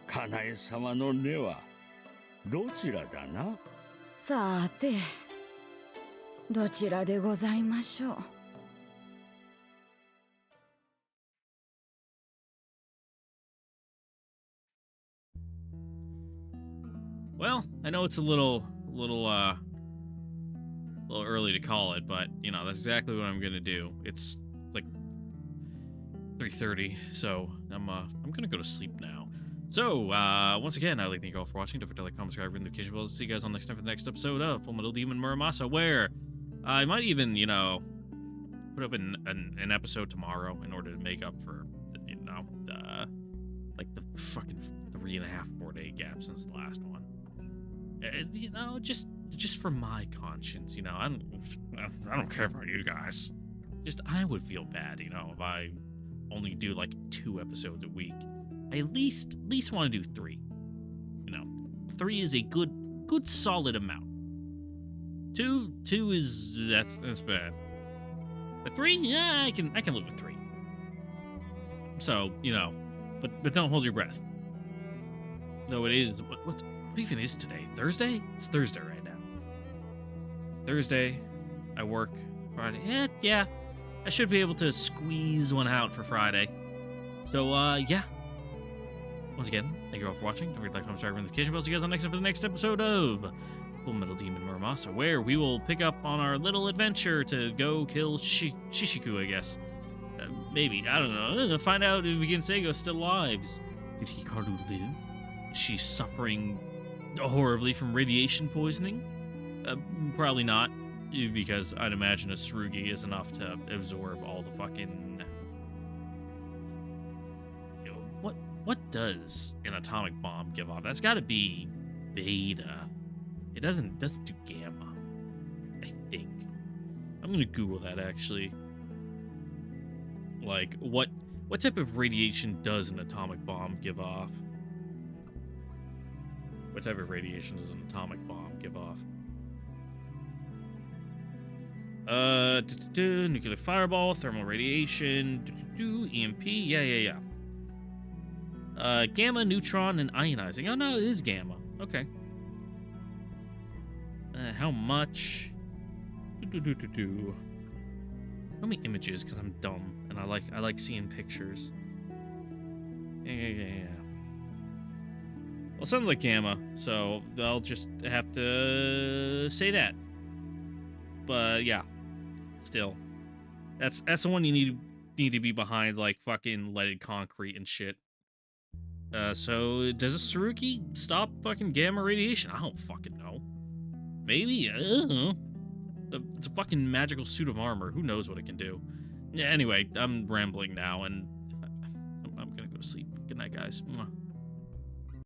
かなえ様の根はどちらだな？さて、どちらでございましょう。Well, I know it's a little early to call it, but you know that's exactly what I'm gonna do. It's like 3:30, so I'm gonna go to sleep now. So once again, I'd like to thank you all for watching. Don't forget to like, comment, subscribe, ring the notification bells. See you guys on next time for the next episode of Full Metal Demon Muramasa, where I might even put up an episode tomorrow in order to make up for the fucking 3.5-4 day gap since the last one. Just for my conscience, I don't care about you guys. Just I would feel bad, if I only do like 2 episodes a week. I at least want to do 3. 3 is a good solid amount. 2 is that's bad. But 3, yeah, I can live with 3. So, but don't hold your breath. Though it is what even is today? Thursday? It's Thursday right now. Thursday, I work. Friday, yeah. I should be able to squeeze one out for Friday. So, yeah. Once again, thank you all for watching. Don't forget to like, comment, subscribe, and notification bells. See you guys on the next episode of Full Metal Demon Muramasa, where we will pick up on our little adventure to go kill Shishiku, I guess. Maybe. I don't know. Find out if Ginsego's still alive. Did Hikaru live? Is she suffering horribly from radiation poisoning? Probably not, because I'd imagine a Tsurugi is enough to absorb all the fucking... You know, what does an atomic bomb give off? That's gotta be beta. It doesn't do gamma, I think. I'm gonna Google that, actually. Like, what type of radiation does an atomic bomb give off? What type of radiation does an atomic bomb give off? Nuclear fireball, thermal radiation, EMP, yeah. Gamma, neutron, and ionizing. Oh no, it is gamma. Okay. How much? Show me images, because I'm dumb and I like seeing pictures. Yeah. Well, it sounds like gamma, so I'll just have to say that. But yeah, still, that's the one you need to be behind, like fucking leaded concrete and shit. So does a Tsurugi stop fucking gamma radiation? I don't fucking know. Maybe. I don't know. It's a fucking magical suit of armor. Who knows what it can do? Yeah, anyway, I'm rambling now, and I'm gonna go to sleep. Good night, guys. Mwah.